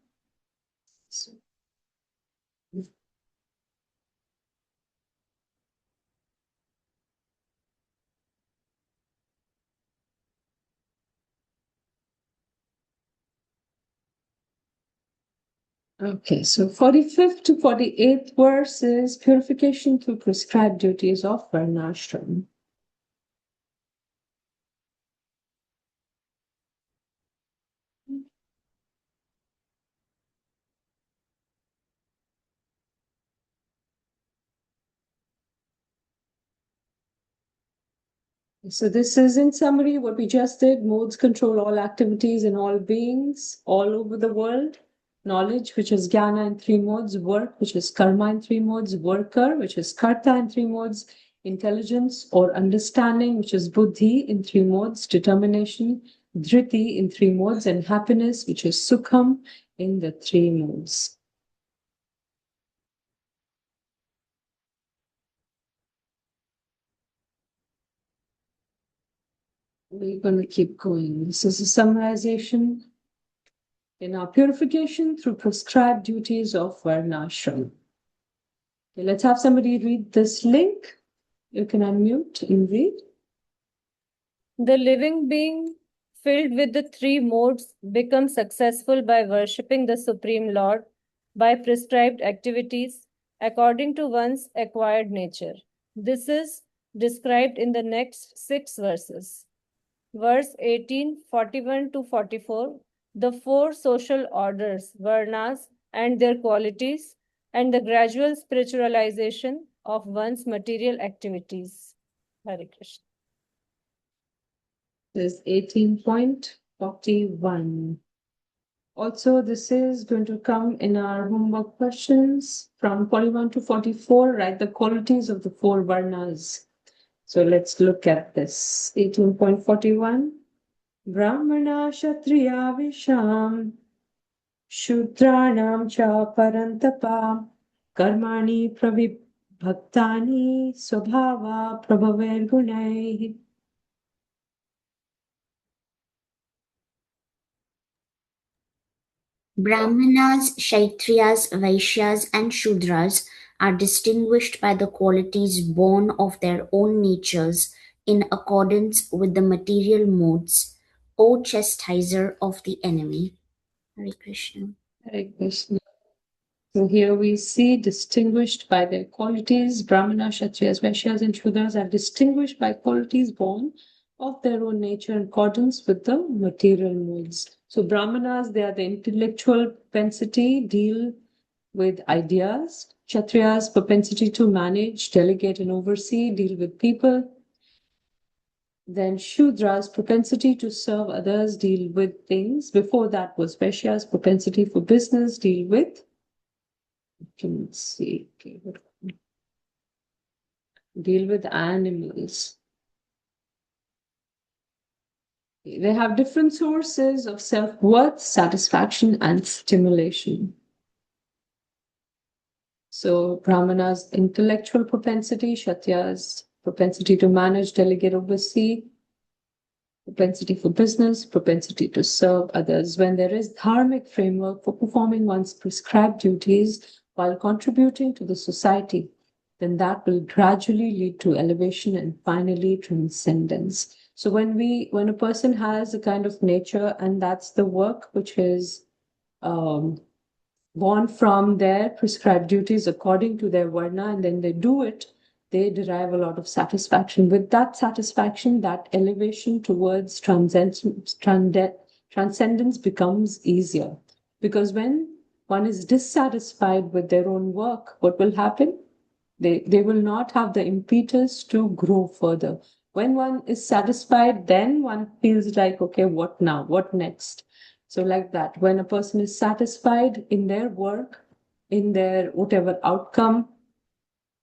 Okay, so 45th to 48th verse is purification through prescribed duties of Varnashram. So this is in summary what we just did. Modes control all activities in all beings all over the world. Knowledge, which is jnana in three modes. Work, which is karma in three modes. Worker, which is karta in three modes. Intelligence or understanding, which is buddhi in three modes. Determination, dhriti in three modes. And happiness, which is sukham in the three modes. We're going to keep going. This is a summarization in our purification through prescribed duties of Varnashram. Okay, let's have somebody read this link. You can unmute and read. The living being filled with the three modes becomes successful by worshipping the Supreme Lord by prescribed activities according to one's acquired nature. This is described in the next 6 verses. Verse 18, 41 to 44, the 4 social orders, varnas, and their qualities, and the gradual spiritualization of one's material activities. Hare Krishna. This is 18.41. Also, this is going to come in our homework questions from 41 to 44, write the qualities of the 4 varnas. So let's look at this. 18.41. Brahmana Kshatriya Visham Shudranam Cha Parantapa Karmani Pravibhaktani Swabhava Prabhaver Gunai. Brahmanas, Kshatriyas, Vaishyas, and Shudras are distinguished by the qualities born of their own natures in accordance with the material modes, O chastiser of the enemy. Hare Krishna. Hare Krishna. So here we see distinguished by their qualities. Brahmana, Kshatriyas, Vaishyas, and Shudras are distinguished by qualities born of their own nature in accordance with the material modes. So Brahmanas, they are the intellectual propensity, deal with ideas. Kshatriyas, propensity to manage, delegate, and oversee, deal with people. Then Shudras, propensity to serve others, deal with things. Before that was Vaishyas, propensity for business, deal with. Can see. Okay. Deal with animals. They have different sources of self-worth, satisfaction, and stimulation. So Brahmanas, intellectual propensity, Kshatriyas, propensity to manage, delegate, oversee, propensity for business, propensity to serve others. When there is dharmic framework for performing one's prescribed duties while contributing to the society, then that will gradually lead to elevation and finally transcendence. So when a person has a kind of nature, and that's the work which is born from their prescribed duties according to their varna, and then they do it, they derive a lot of satisfaction. With that satisfaction, that elevation towards transcendence transcendence becomes easier. Because when one is dissatisfied with their own work, what will happen? They will not have the impetus to grow further. When one is satisfied, then one feels like, okay, what now? What next? So like that, when a person is satisfied in their work, in their whatever outcome,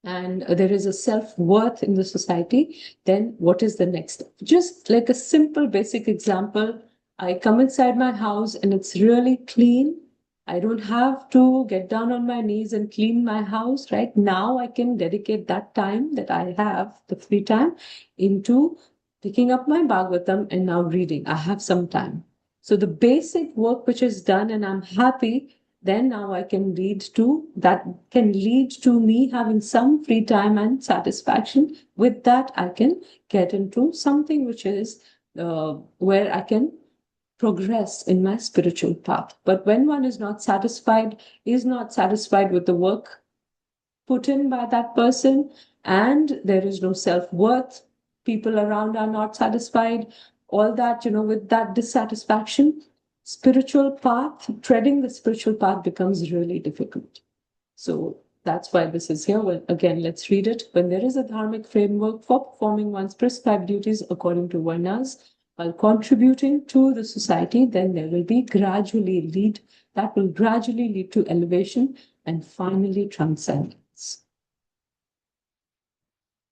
and there is a self-worth in the society, then what is the next step? Just like a simple basic example, I come inside my house and it's really clean. I don't have to get down on my knees and clean my house. Right now, I can dedicate that time that I have, the free time, into picking up my Bhagavatam and now reading. I have some time. So the basic work which is done and I'm happy, then now I can lead to that, can lead to me having some free time and satisfaction. With that, I can get into something which is where I can progress in my spiritual path. But when one is not satisfied with the work put in by that person, and there is no self-worth, people around are not satisfied, all that, with that dissatisfaction, treading the spiritual path becomes really difficult. So that's why this is here. Well, again, let's read it. When there is a dharmic framework for performing one's prescribed duties according to Varnas, while contributing to the society, then there will gradually lead to elevation and finally transcendence.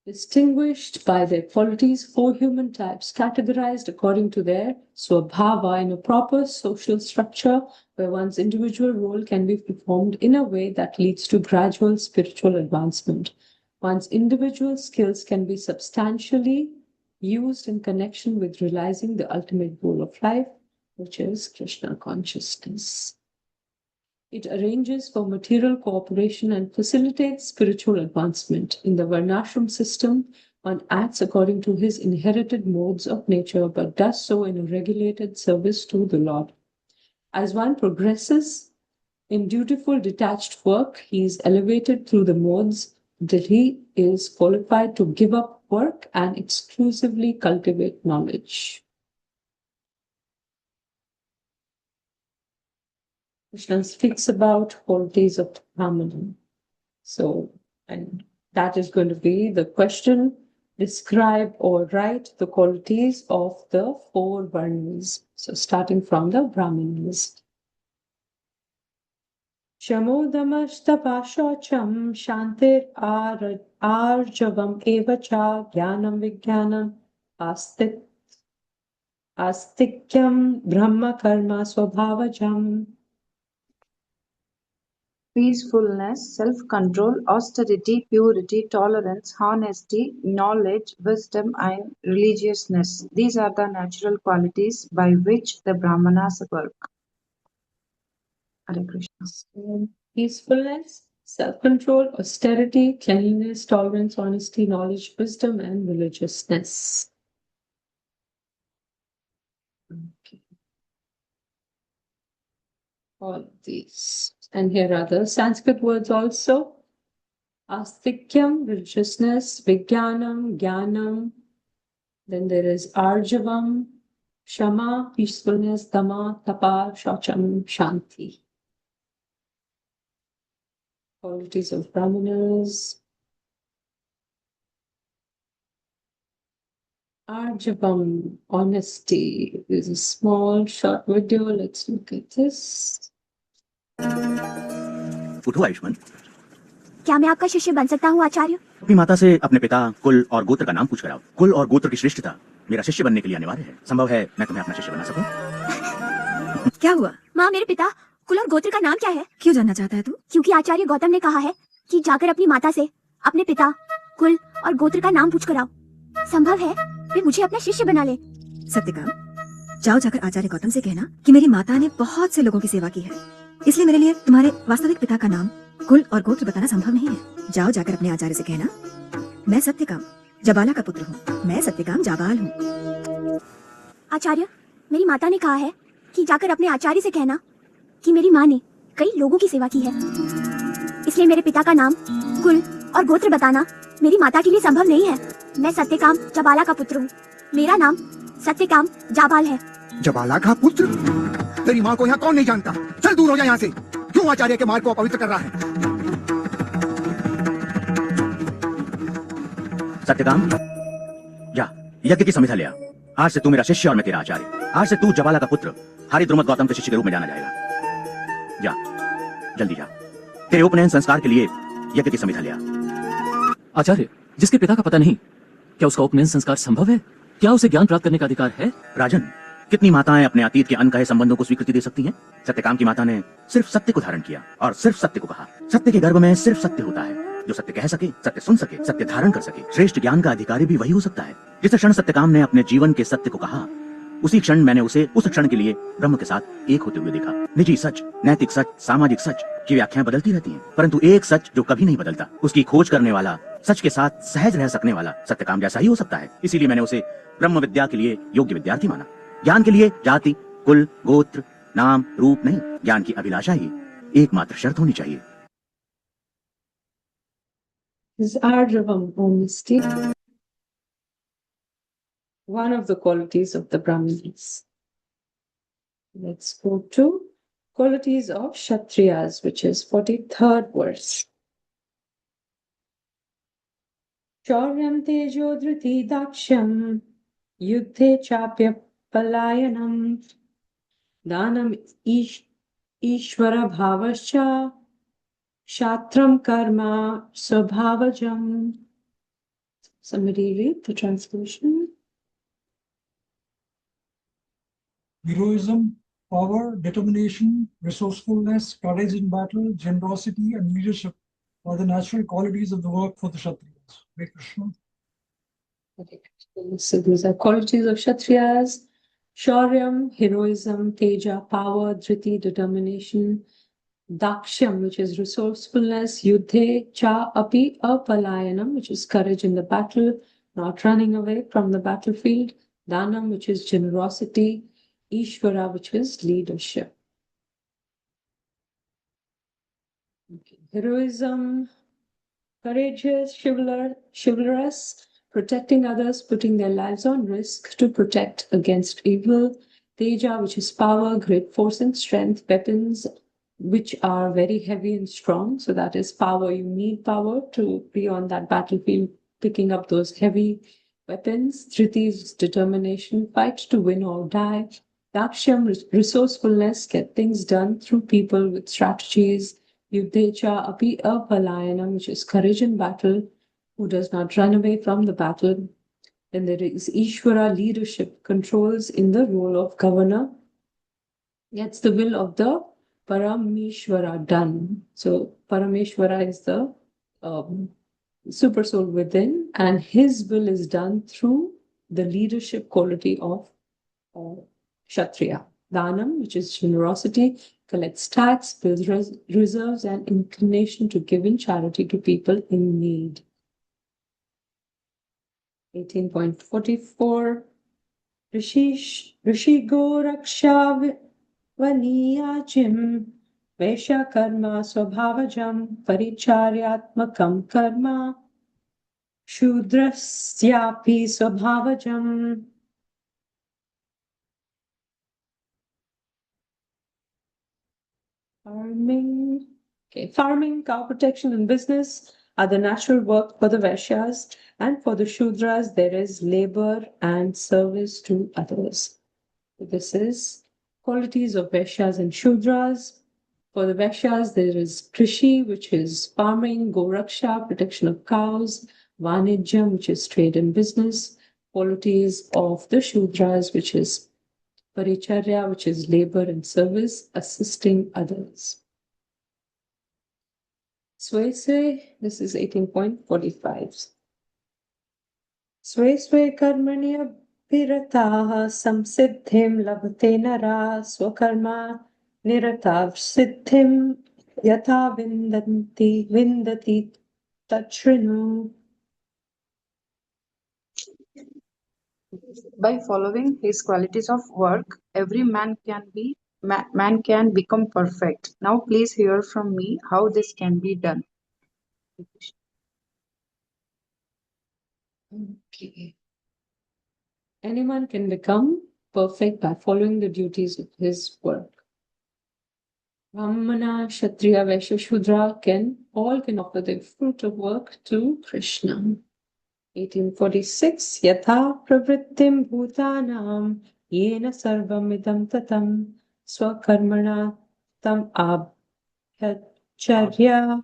Distinguished by their qualities, 4 human types categorized according to their swabhava in a proper social structure where one's individual role can be performed in a way that leads to gradual spiritual advancement. One's individual skills can be substantially used in connection with realizing the ultimate goal of life, which is Krishna consciousness. It arranges for material cooperation and facilitates spiritual advancement. In the Varnashram system, one acts according to his inherited modes of nature, but does so in a regulated service to the Lord. As one progresses in dutiful detached work, he is elevated through the modes that he is qualified to give up work and exclusively cultivate knowledge. Krishna speaks about qualities of Brahman. So, and that is going to be the question: describe or write the qualities of the 4 Varnas. So, starting from the Brahmanas. Shamodamastapashacham shantir arjavam evacha jnanam vijnanam astikyam brahma karma swabhavajam. Peacefulness, self-control, austerity, purity, tolerance, honesty, knowledge, wisdom, and religiousness. These are the natural qualities by which the Brahmanas work. Hare Krishna. Peacefulness, self-control, austerity, cleanliness, tolerance, honesty, knowledge, wisdom, and religiousness. Okay. All these. And here are the Sanskrit words also. Astikyam, religiousness, Vijnanam, Jnanam. Then there is Arjavam, Shama, peacefulness, Dhamma, Tapa, Shaucham, Shanti. Qualities of Brahmanas. Arjavam, honesty. There's a small short video. Let's look at this. उठो आयुष्मान। क्या मैं आपका शिष्य बन सकता हूँ आचार्य? अपनी माता से अपने पिता, कुल और गोत्र का नाम पूछ कर आओ। कुल और गोत्र की श्रेष्ठता मेरा शिष्य बनने के लिए अनिवार्य है। संभव है मैं तुम्हें अपना शिष्य बना सकूं? क्या हुआ? माँ, मेरे पिता कुल और गोत्र का नाम क्या है? क्यों जानना चाहता है तू? क्योंकि आचार्य गौतम ने कहा है कि जाकर अपनी माता से अपने पिता, कुल और गोत्र का नाम पूछ कर आओ। संभव है वे मुझे अपना शिष्य बना ले। सत्यकाम, जाओ जाकर आचार्य गौतम से कहना कि मेरी माता ने बहुत से लोगों की सेवा की है, इसलिए मेरे लिए तुम्हारे वास्तविक पिता का नाम, कुल और गोत्र बताना संभव नहीं है। जाओ जाकर अपने आचार्य से कहना, मैं सत्यकाम जाबाला का पुत्र हूँ, मैं सत्यकाम जाबाल हूँ। आचार्य, मेरी माता ने कहा है कि जाकर अपने आचार्य से कहना कि मेरी माँ ने कई लोगों की सेवा की है, इसलिए मेरे पिता का नाम, कुल और गोत्र बताना मेरी माता के लिए संभव नहीं है। मैं सत्यकाम जाबाला का पुत्र हूँ, मेरा नाम सत्यकाम जाबाल है। जबाला का पुत्र? तेरी माँ को यहाँ कौन नहीं जानता? चल दूर हो जा यहाँ से। क्यों आचार्य के मार्ग को अपवित्र कर रहा है? सत्यकाम, जा यज्ञ की समिधा ले आ। आज से तू मेरा शिष्य और मैं तेरा आचार्य। आज से तू जबाला का पुत्र हरिद्रुमत गौतम के शिष्य के रूप में जाना जाएगा। जा, जल्दी जा। तेरे उपनयन संस्कार के लिए यज्ञ की समिधा ले आ। आचार्य, जिसके पिता का पता नहीं, क्या उसका उपनयन संस्कार संभव है? क्या उसे ज्ञान प्राप्त करने का अधिकार है? राजन, कितनी माताएं अपने अतीत के अनकहे संबंधों को स्वीकृति दे सकती हैं? सत्यकाम की माता ने सिर्फ सत्य को धारण किया और सिर्फ सत्य को कहा। सत्य के गर्भ में सिर्फ सत्य होता है। जो सत्य कह सके, सत्य सुन सके, सत्य धारण कर सके, श्रेष्ठ ज्ञान का अधिकारी भी वही हो सकता है। जिस क्षण सत्यकाम ने अपने जीवन के सत्य को कहा, उसी क्षण मैंने उसे उस क्षण के लिए ब्रह्म के साथ एक होते हुए देखा। निजी सच, नैतिक सच, सामाजिक सच की व्याख्याएं बदलती रहती हैं, परंतु एक सच जो कभी नहीं बदलता, उसकी खोज करने वाला, सच के साथ सहज रह सकने वाला सत्यकाम जैसा ही हो सकता है। इसीलिए मैंने उसे ब्रह्म विद्या के लिए योग्य विद्यार्थी माना। ज्ञान के लिए जाति, कुल, गोत्र, नाम, रूप नहीं, ज्ञान की अभिलाषा ही एकमात्र शर्त होनी चाहिए। Is Arjavam honesty one of the qualities of the Brahmins? Let's go to qualities of Kshatriyas, which is 43rd verse. Shauryam tejo dhriti daksham yuddhe chapya palayanam danam ishvara bhavascha Shatram karma swabhavajam. Somebody read the translation. Heroism, power, determination, resourcefulness, courage in battle, generosity, and leadership are the natural qualities of the work for the Kshatriyas. Hare Krishna. So these are qualities of Kshatriyas. Shauryam, heroism, teja, power, dhriti, determination, daksham, which is resourcefulness, yuddhe cha api apalayanam, which is courage in the battle, not running away from the battlefield, danam, which is generosity, ishvara, which is leadership. Heroism, courageous, chivalrous, protecting others, putting their lives on risk to protect against evil. Teja, which is power, great force and strength, weapons which are very heavy and strong. So that is power. You need power to be on that battlefield, picking up those heavy weapons. Dhriti is determination, fight to win or die. Daksham, resourcefulness, get things done through people with strategies. Yuddhecha api apalayanam, which is courage in battle, who does not run away from the battle. Then there is Ishvara, leadership, controls in the role of governor, gets the will of the Parameshwara done. So Parameshwara is the super soul within, and his will is done through the leadership quality of Kshatriya. Danam, which is generosity, collects tax, builds reserves, and inclination to give in charity to people in need. 18.44 Rishi Goraksha Vaniyachim Vesha Karma Swabhavajam Paricharyatmakam Karma Shudrasyapi Swabhavajam. Farming, cow protection, and business are the natural work for the Vaishyas, and for the Shudras, there is labor and service to others. This is qualities of Vaishyas and Shudras. For the Vaishyas, there is Krishi, which is farming, Goraksha, protection of cows, Vanijyam, which is trade and business, qualities of the Shudras, which is Paricharya, which is labor and service, assisting others. Sway Sway, this is 18.45. Sway Sway Karmanya Pirataha Samsiddhim Labhate Nara Swakarma Niratav Siddhim Yatha Vindati Tachrinu. By following his qualities of work, every man can become perfect. Now please hear from me how this can be done. Okay. Anyone can become perfect by following the duties of his work. Brahmana, Kshatriya, Vaishya, Shudra can offer the fruit of work to Krishna. 1846. Yatha pravrittim bhutanam yena sarvamidam tatam swakarmana tam abhyacharya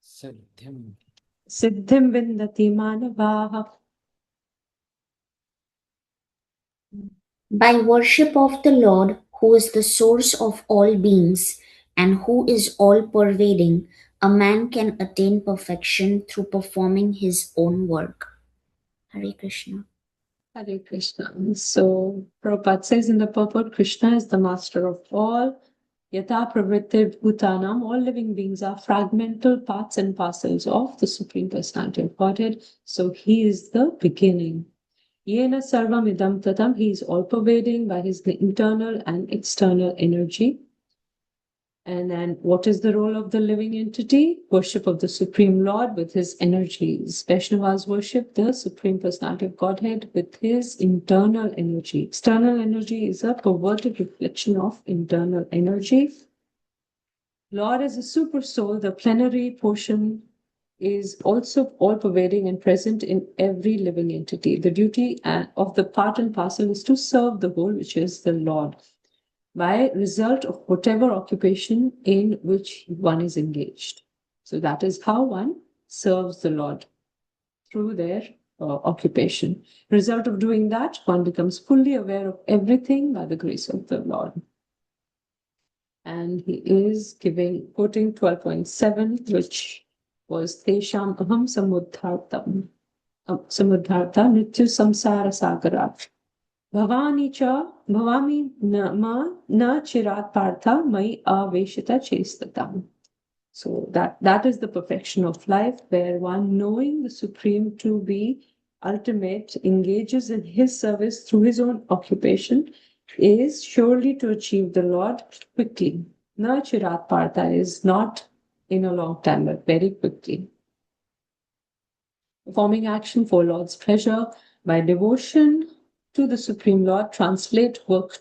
siddhim vindati manavaha. By worship of the Lord, who is the source of all beings and who is all pervading, a man can attain perfection through performing his own work. Hare Krishna. Hare Krishna. So Prabhupada says in the purport, Krishna is the master of all. Yata pravritti bhutanam, all living beings are fragmental parts and parcels of the Supreme Personality of Godhead. So he is the beginning. Yena sarvam idam tatam, he is all pervading by his internal and external energy. And then what is the role of the living entity? Worship of the Supreme Lord with his energies. Vaishnavas worship the Supreme Personality of Godhead with his internal energy. External energy is a perverted reflection of internal energy. Lord is a super soul, the plenary portion is also all-pervading and present in every living entity. The duty of the part and parcel is to serve the whole, which is the Lord, by result of whatever occupation in which one is engaged. So that is how one serves the Lord, through their occupation. Result of doing that, one becomes fully aware of everything by the grace of the Lord. And he is quoting 12.7, which was Tesham Aham Samudhartam Nitya Samsara Sagarat. Bhavani cha bhavami na chirat partha mai aveshita chestatam. So that is the perfection of life, where one, knowing the Supreme to be ultimate, engages in his service through his own occupation, is surely to achieve the Lord quickly. Na chirat partha is not in a long time, but very quickly. Performing action for Lord's pleasure by devotion to the Supreme Lord, translate work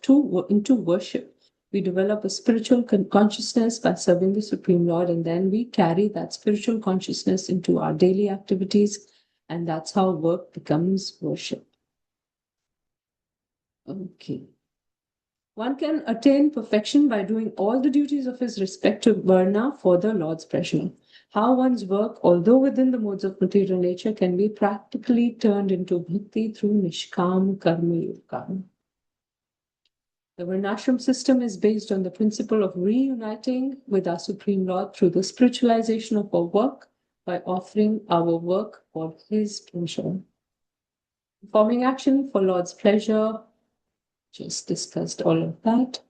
into worship. We develop a spiritual consciousness by serving the Supreme Lord, and then we carry that spiritual consciousness into our daily activities, and that's how work becomes worship. Okay. One can attain perfection by doing all the duties of his respective varna for the Lord's pleasure. How one's work, although within the modes of material nature, can be practically turned into bhakti through Nishkam Karma Yoga. The Varnashram system is based on the principle of reuniting with our Supreme Lord through the spiritualization of our work by offering our work for his pleasure. Performing action for Lord's pleasure, just discussed all of that.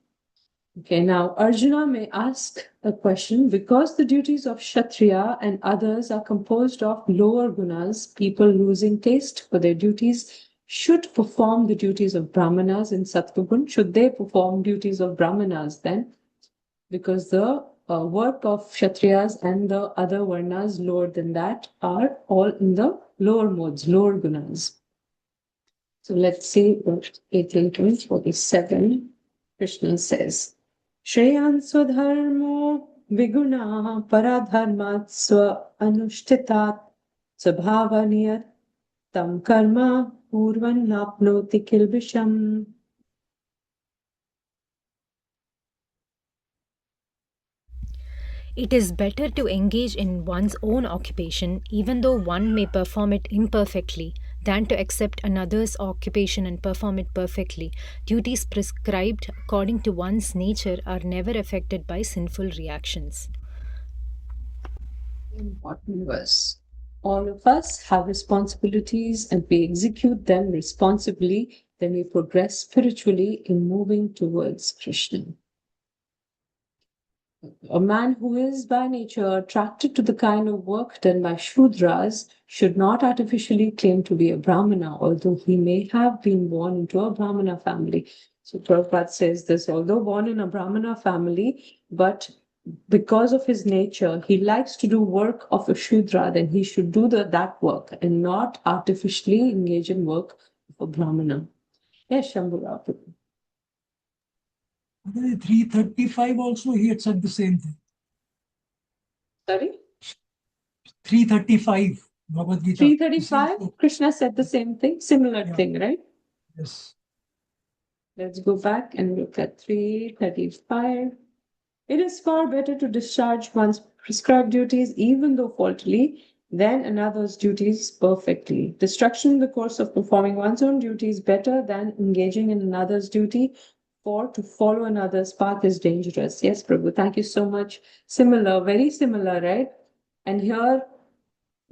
Okay, now Arjuna may ask a question. Because the duties of Kshatriya and others are composed of lower gunas, people losing taste for their duties should perform the duties of Brahmanas in Sattva-gun. Should they perform duties of Brahmanas then? Because the work of Kshatriyas and the other varnas lower than that are all in the lower modes, lower gunas. So let's see what 18.47 Krishna says. Shreyan swadharmo viguna paradharmat swa anushtitat svabhavaniyat tam karma purvan napnoti kilbisham. It is better to engage in one's own occupation, even though one may perform it imperfectly, than to accept another's occupation and perform it perfectly. Duties prescribed according to one's nature are never affected by sinful reactions. Important verse. All of us have responsibilities, and we execute them responsibly, then we progress spiritually in moving towards Krishna. A man who is by nature attracted to the kind of work done by Shudras should not artificially claim to be a Brahmana, although he may have been born into a Brahmana family. So Prabhupada says this, although born in a Brahmana family, but because of his nature, he likes to do work of a Shudra, then he should do that work and not artificially engage in work of a Brahmana. Yes, Shambhurao. 335 also, he had said the same thing. Sorry? 335, Bhagavad Gita. 335, Krishna said the same thing, similar thing, right? Yes. Let's go back and look at 335. It is far better to discharge one's prescribed duties, even though faultily, than another's duties perfectly. Destruction in the course of performing one's own duty is better than engaging in another's duty, for to follow another's path is dangerous. Yes, Prabhu, thank you so much. Similar, very similar, right? And here,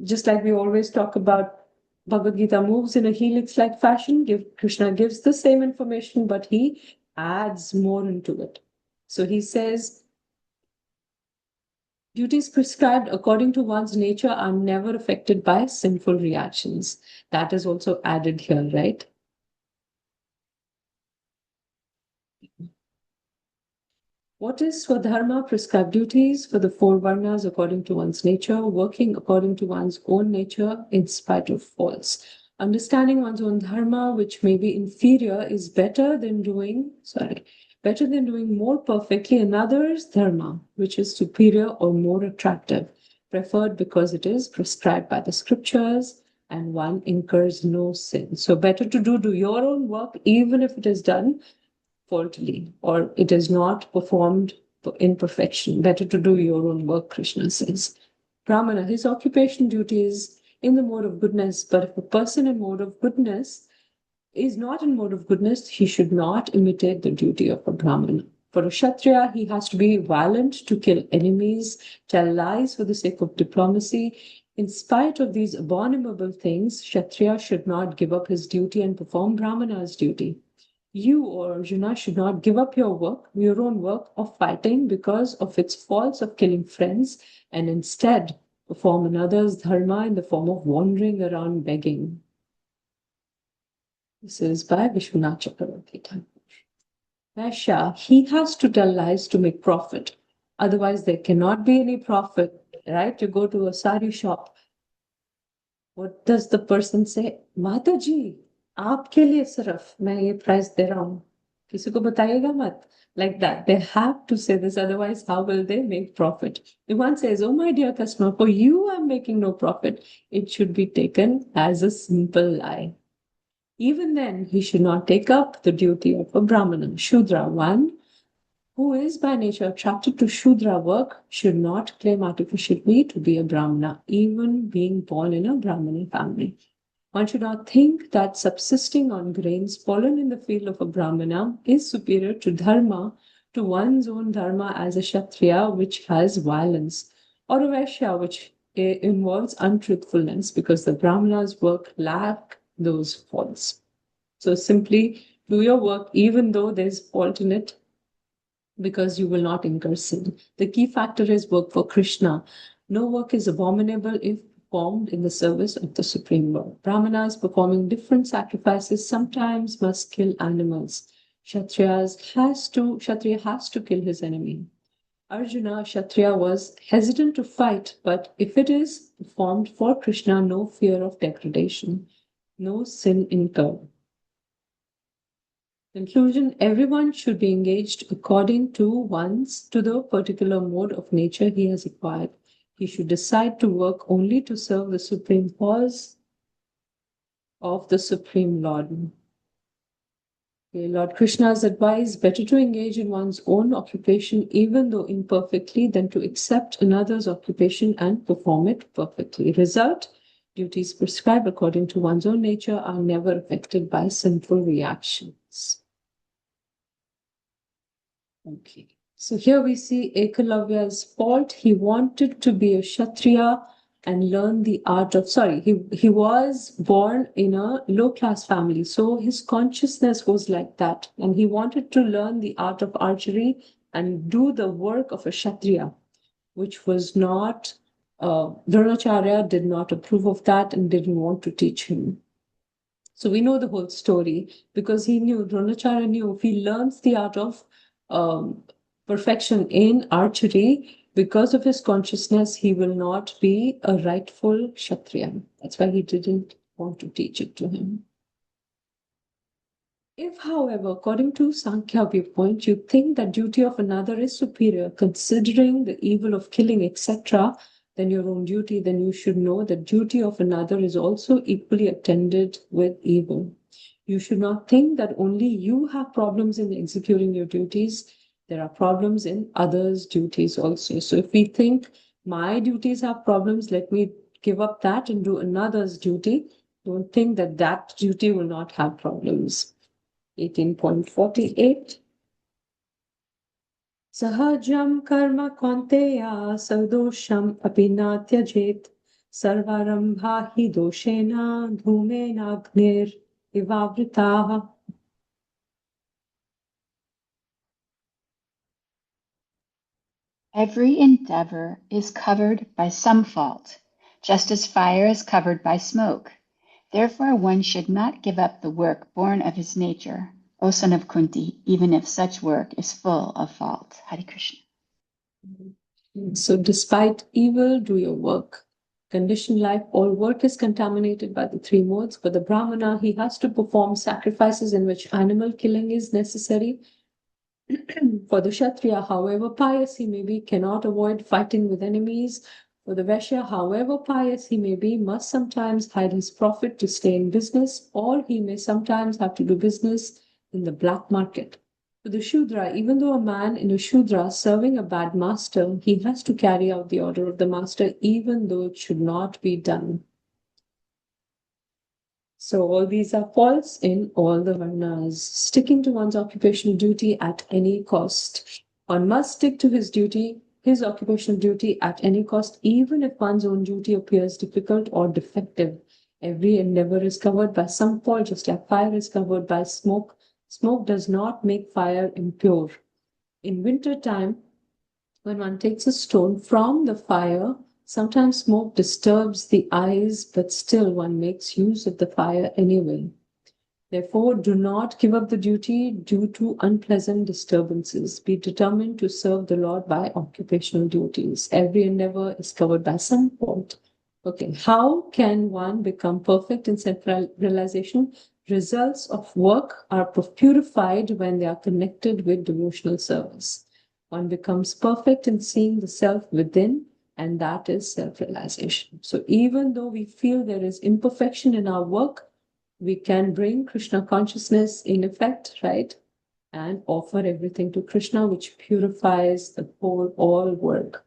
just like we always talk about, Bhagavad Gita moves in a helix-like fashion. Krishna gives the same information, but he adds more into it. So he says, duties prescribed according to one's nature are never affected by sinful reactions. That is also added here, right? What is Swadharma? Prescribed duties for the four varnas according to one's nature, working according to one's own nature in spite of faults. Understanding one's own dharma, which may be inferior, is better than doing more perfectly another's dharma, which is superior or more attractive, preferred because it is prescribed by the scriptures and one incurs no sin. So better to do your own work, even if it is done faultily or it is not performed in perfection. Better to do your own work, Krishna says. Brahmana, his occupation duty is in the mode of goodness, but if a person in mode of goodness is not in mode of goodness, he should not imitate the duty of a Brahmana. For a Kshatriya, he has to be violent to kill enemies, tell lies for the sake of diplomacy. In spite of these abominable things, Kshatriya should not give up his duty and perform Brahmana's duty. You, or Arjuna, should not give up your own work of fighting because of its faults of killing friends, and instead perform another's dharma in the form of wandering around begging. This is by Vishwanath Chakravarti Thakur. Vaishya, he has to tell lies to make profit. Otherwise, there cannot be any profit, right? You go to a sari shop. What does the person say? Mataji, आपके लिए सिर्फ मैं ये price दे रहा हूँ, किसी को बताइएगा मत. Like that, they have to say this, otherwise how will they make profit? If one says, oh my dear customer, for you I'm making no profit, it should be taken as a simple lie. Even then, he should not take up the duty of a Brahmana. Shudra, one who is by nature attracted to Shudra work, should not claim artificially to be a Brahmana, even being born in a Brahmana family. One should not think that subsisting on grains pollen in the field of a Brahmana is superior to dharma, to one's own dharma as a Kshatriya, which has violence, or a Vaishya, which involves untruthfulness, because the Brahmana's work lack those faults. So simply do your work even though there's fault in it, because you will not incur sin. The key factor is work for Krishna. No work is abominable if performed in the service of the Supreme Lord. Brahmanas performing different sacrifices sometimes must kill animals. Kshatriya has to kill his enemy. Arjuna, Kshatriya, was hesitant to fight, but if it is performed for Krishna, no fear of degradation, no sin incurred. Conclusion, everyone should be engaged according to the particular mode of nature he has acquired. He should decide to work only to serve the supreme cause of the Supreme Lord. Okay, Lord Krishna's advice, better to engage in one's own occupation, even though imperfectly, than to accept another's occupation and perform it perfectly. Result, duties prescribed according to one's own nature are never affected by sinful reactions. Okay, so here we see Ekalavya's fault. He wanted to be a Kshatriya and learn the art of, he was born in a low-class family, so his consciousness was like that, and he wanted to learn the art of archery and do the work of a Kshatriya, which was not, Dronacharya did not approve of that and didn't want to teach him. So we know the whole story, because Dronacharya knew if he learns the art of perfection in archery, because of his consciousness, he will not be a rightful Kshatriya. That's why he didn't want to teach it to him. If, however, according to Sankhya viewpoint, you think that duty of another is superior, considering the evil of killing, etc., than your own duty, then you should know that duty of another is also equally attended with evil. You should not think that only you have problems in executing your duties. There are problems in others' duties also. So if we think my duties have problems, let me give up that and do another's duty. Don't think that that duty will not have problems. 18.48 Sahajam karma kaunteya sadosham apina tyajet sarvarambha hi doshena dhumenagnir ivavritaha. Every endeavor is covered by some fault, just as fire is covered by smoke. Therefore, one should not give up the work born of his nature, O son of Kunti, even if such work is full of fault. Hare Krishna. So despite evil, do your work. Conditioned life, all work is contaminated by the three modes. For the Brahmana, he has to perform sacrifices in which animal killing is necessary. For the Kshatriya, however pious he may be, cannot avoid fighting with enemies. For the Vaishya, however pious he may be, must sometimes hide his profit to stay in business, or he may sometimes have to do business in the black market. For the Shudra, even though a man in a Shudra serving a bad master, he has to carry out the order of the master, even though it should not be done. So all these are false in all the Varnas. Sticking to one's occupational duty at any cost. One must stick to his duty, his occupational duty at any cost, even if one's own duty appears difficult or defective. Every endeavor is covered by some fault, just like fire is covered by smoke. Smoke does not make fire impure. In winter time, when one takes a stone from the fire, sometimes smoke disturbs the eyes, but still one makes use of the fire anyway. Therefore, do not give up the duty due to unpleasant disturbances. Be determined to serve the Lord by occupational duties. Every endeavor is covered by some fault. Okay, how can one become perfect in self-realization? Results of work are purified when they are connected with devotional service. One becomes perfect in seeing the self within, and that is self-realization. So even though we feel there is imperfection in our work, we can bring Krishna consciousness in effect, right? And offer everything to Krishna, which purifies the whole, all work.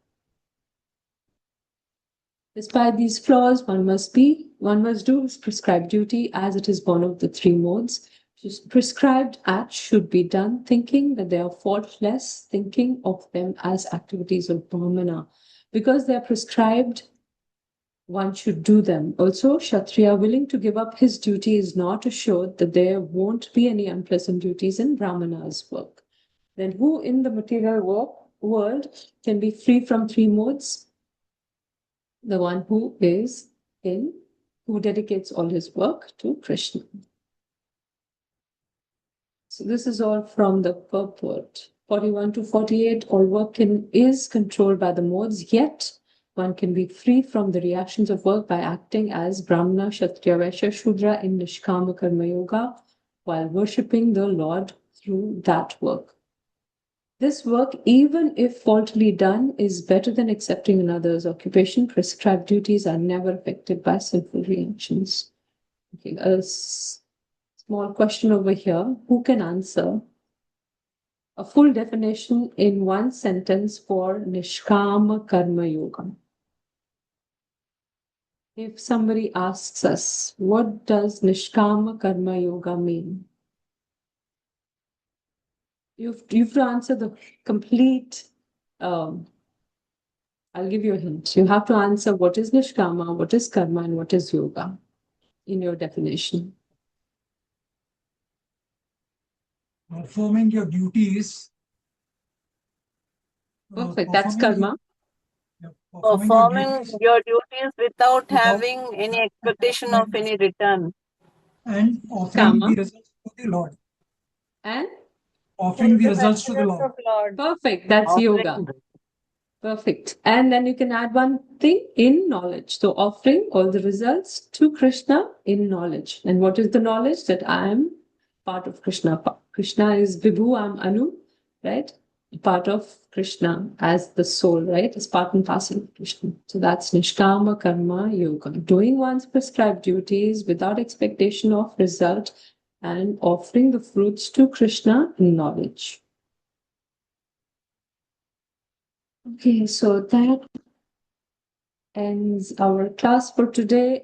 Despite these flaws, one must do his prescribed duty as it is born of the three modes. Prescribed acts should be done, thinking that they are faultless, thinking of them as activities of Brahmana. Because they are prescribed, one should do them. Also, Kshatriya willing to give up his duty is not assured that there won't be any unpleasant duties in Brahmana's work. Then who in the material world can be free from three modes? The one who dedicates all his work to Krishna. So this is all from the purport. 41 to 48, all work is controlled by the modes, yet one can be free from the reactions of work by acting as Brahmana, Kshatriya, Vaishya, Shudra in Nishkama Karma Yoga while worshipping the Lord through that work. This work, even if faultily done, is better than accepting another's occupation. Prescribed duties are never affected by sinful reactions. Okay, a small question over here. Who can answer a full definition in one sentence for Nishkama Karma Yoga? If somebody asks us, what does Nishkama Karma Yoga mean? You've to answer the complete, I'll give you a hint. You have to answer what is Nishkama, what is Karma, and what is Yoga in your definition. Performing your duties. Perfect, that's Karma. Performing your duties without having any expectation of any return. And offering the results to the Lord. And? Offering the results to the Lord. Perfect, that's Yoga. Perfect. And then you can add one thing, in knowledge. So offering all the results to Krishna in knowledge. And what is the knowledge? That I am part of Krishna. Krishna is Vibhu, I'm Anu, right? Part of Krishna as the soul, right? As part and parcel of Krishna. So that's Nishkama Karma Yoga. Doing one's prescribed duties without expectation of result and offering the fruits to Krishna in knowledge. Okay, so that ends our class for today.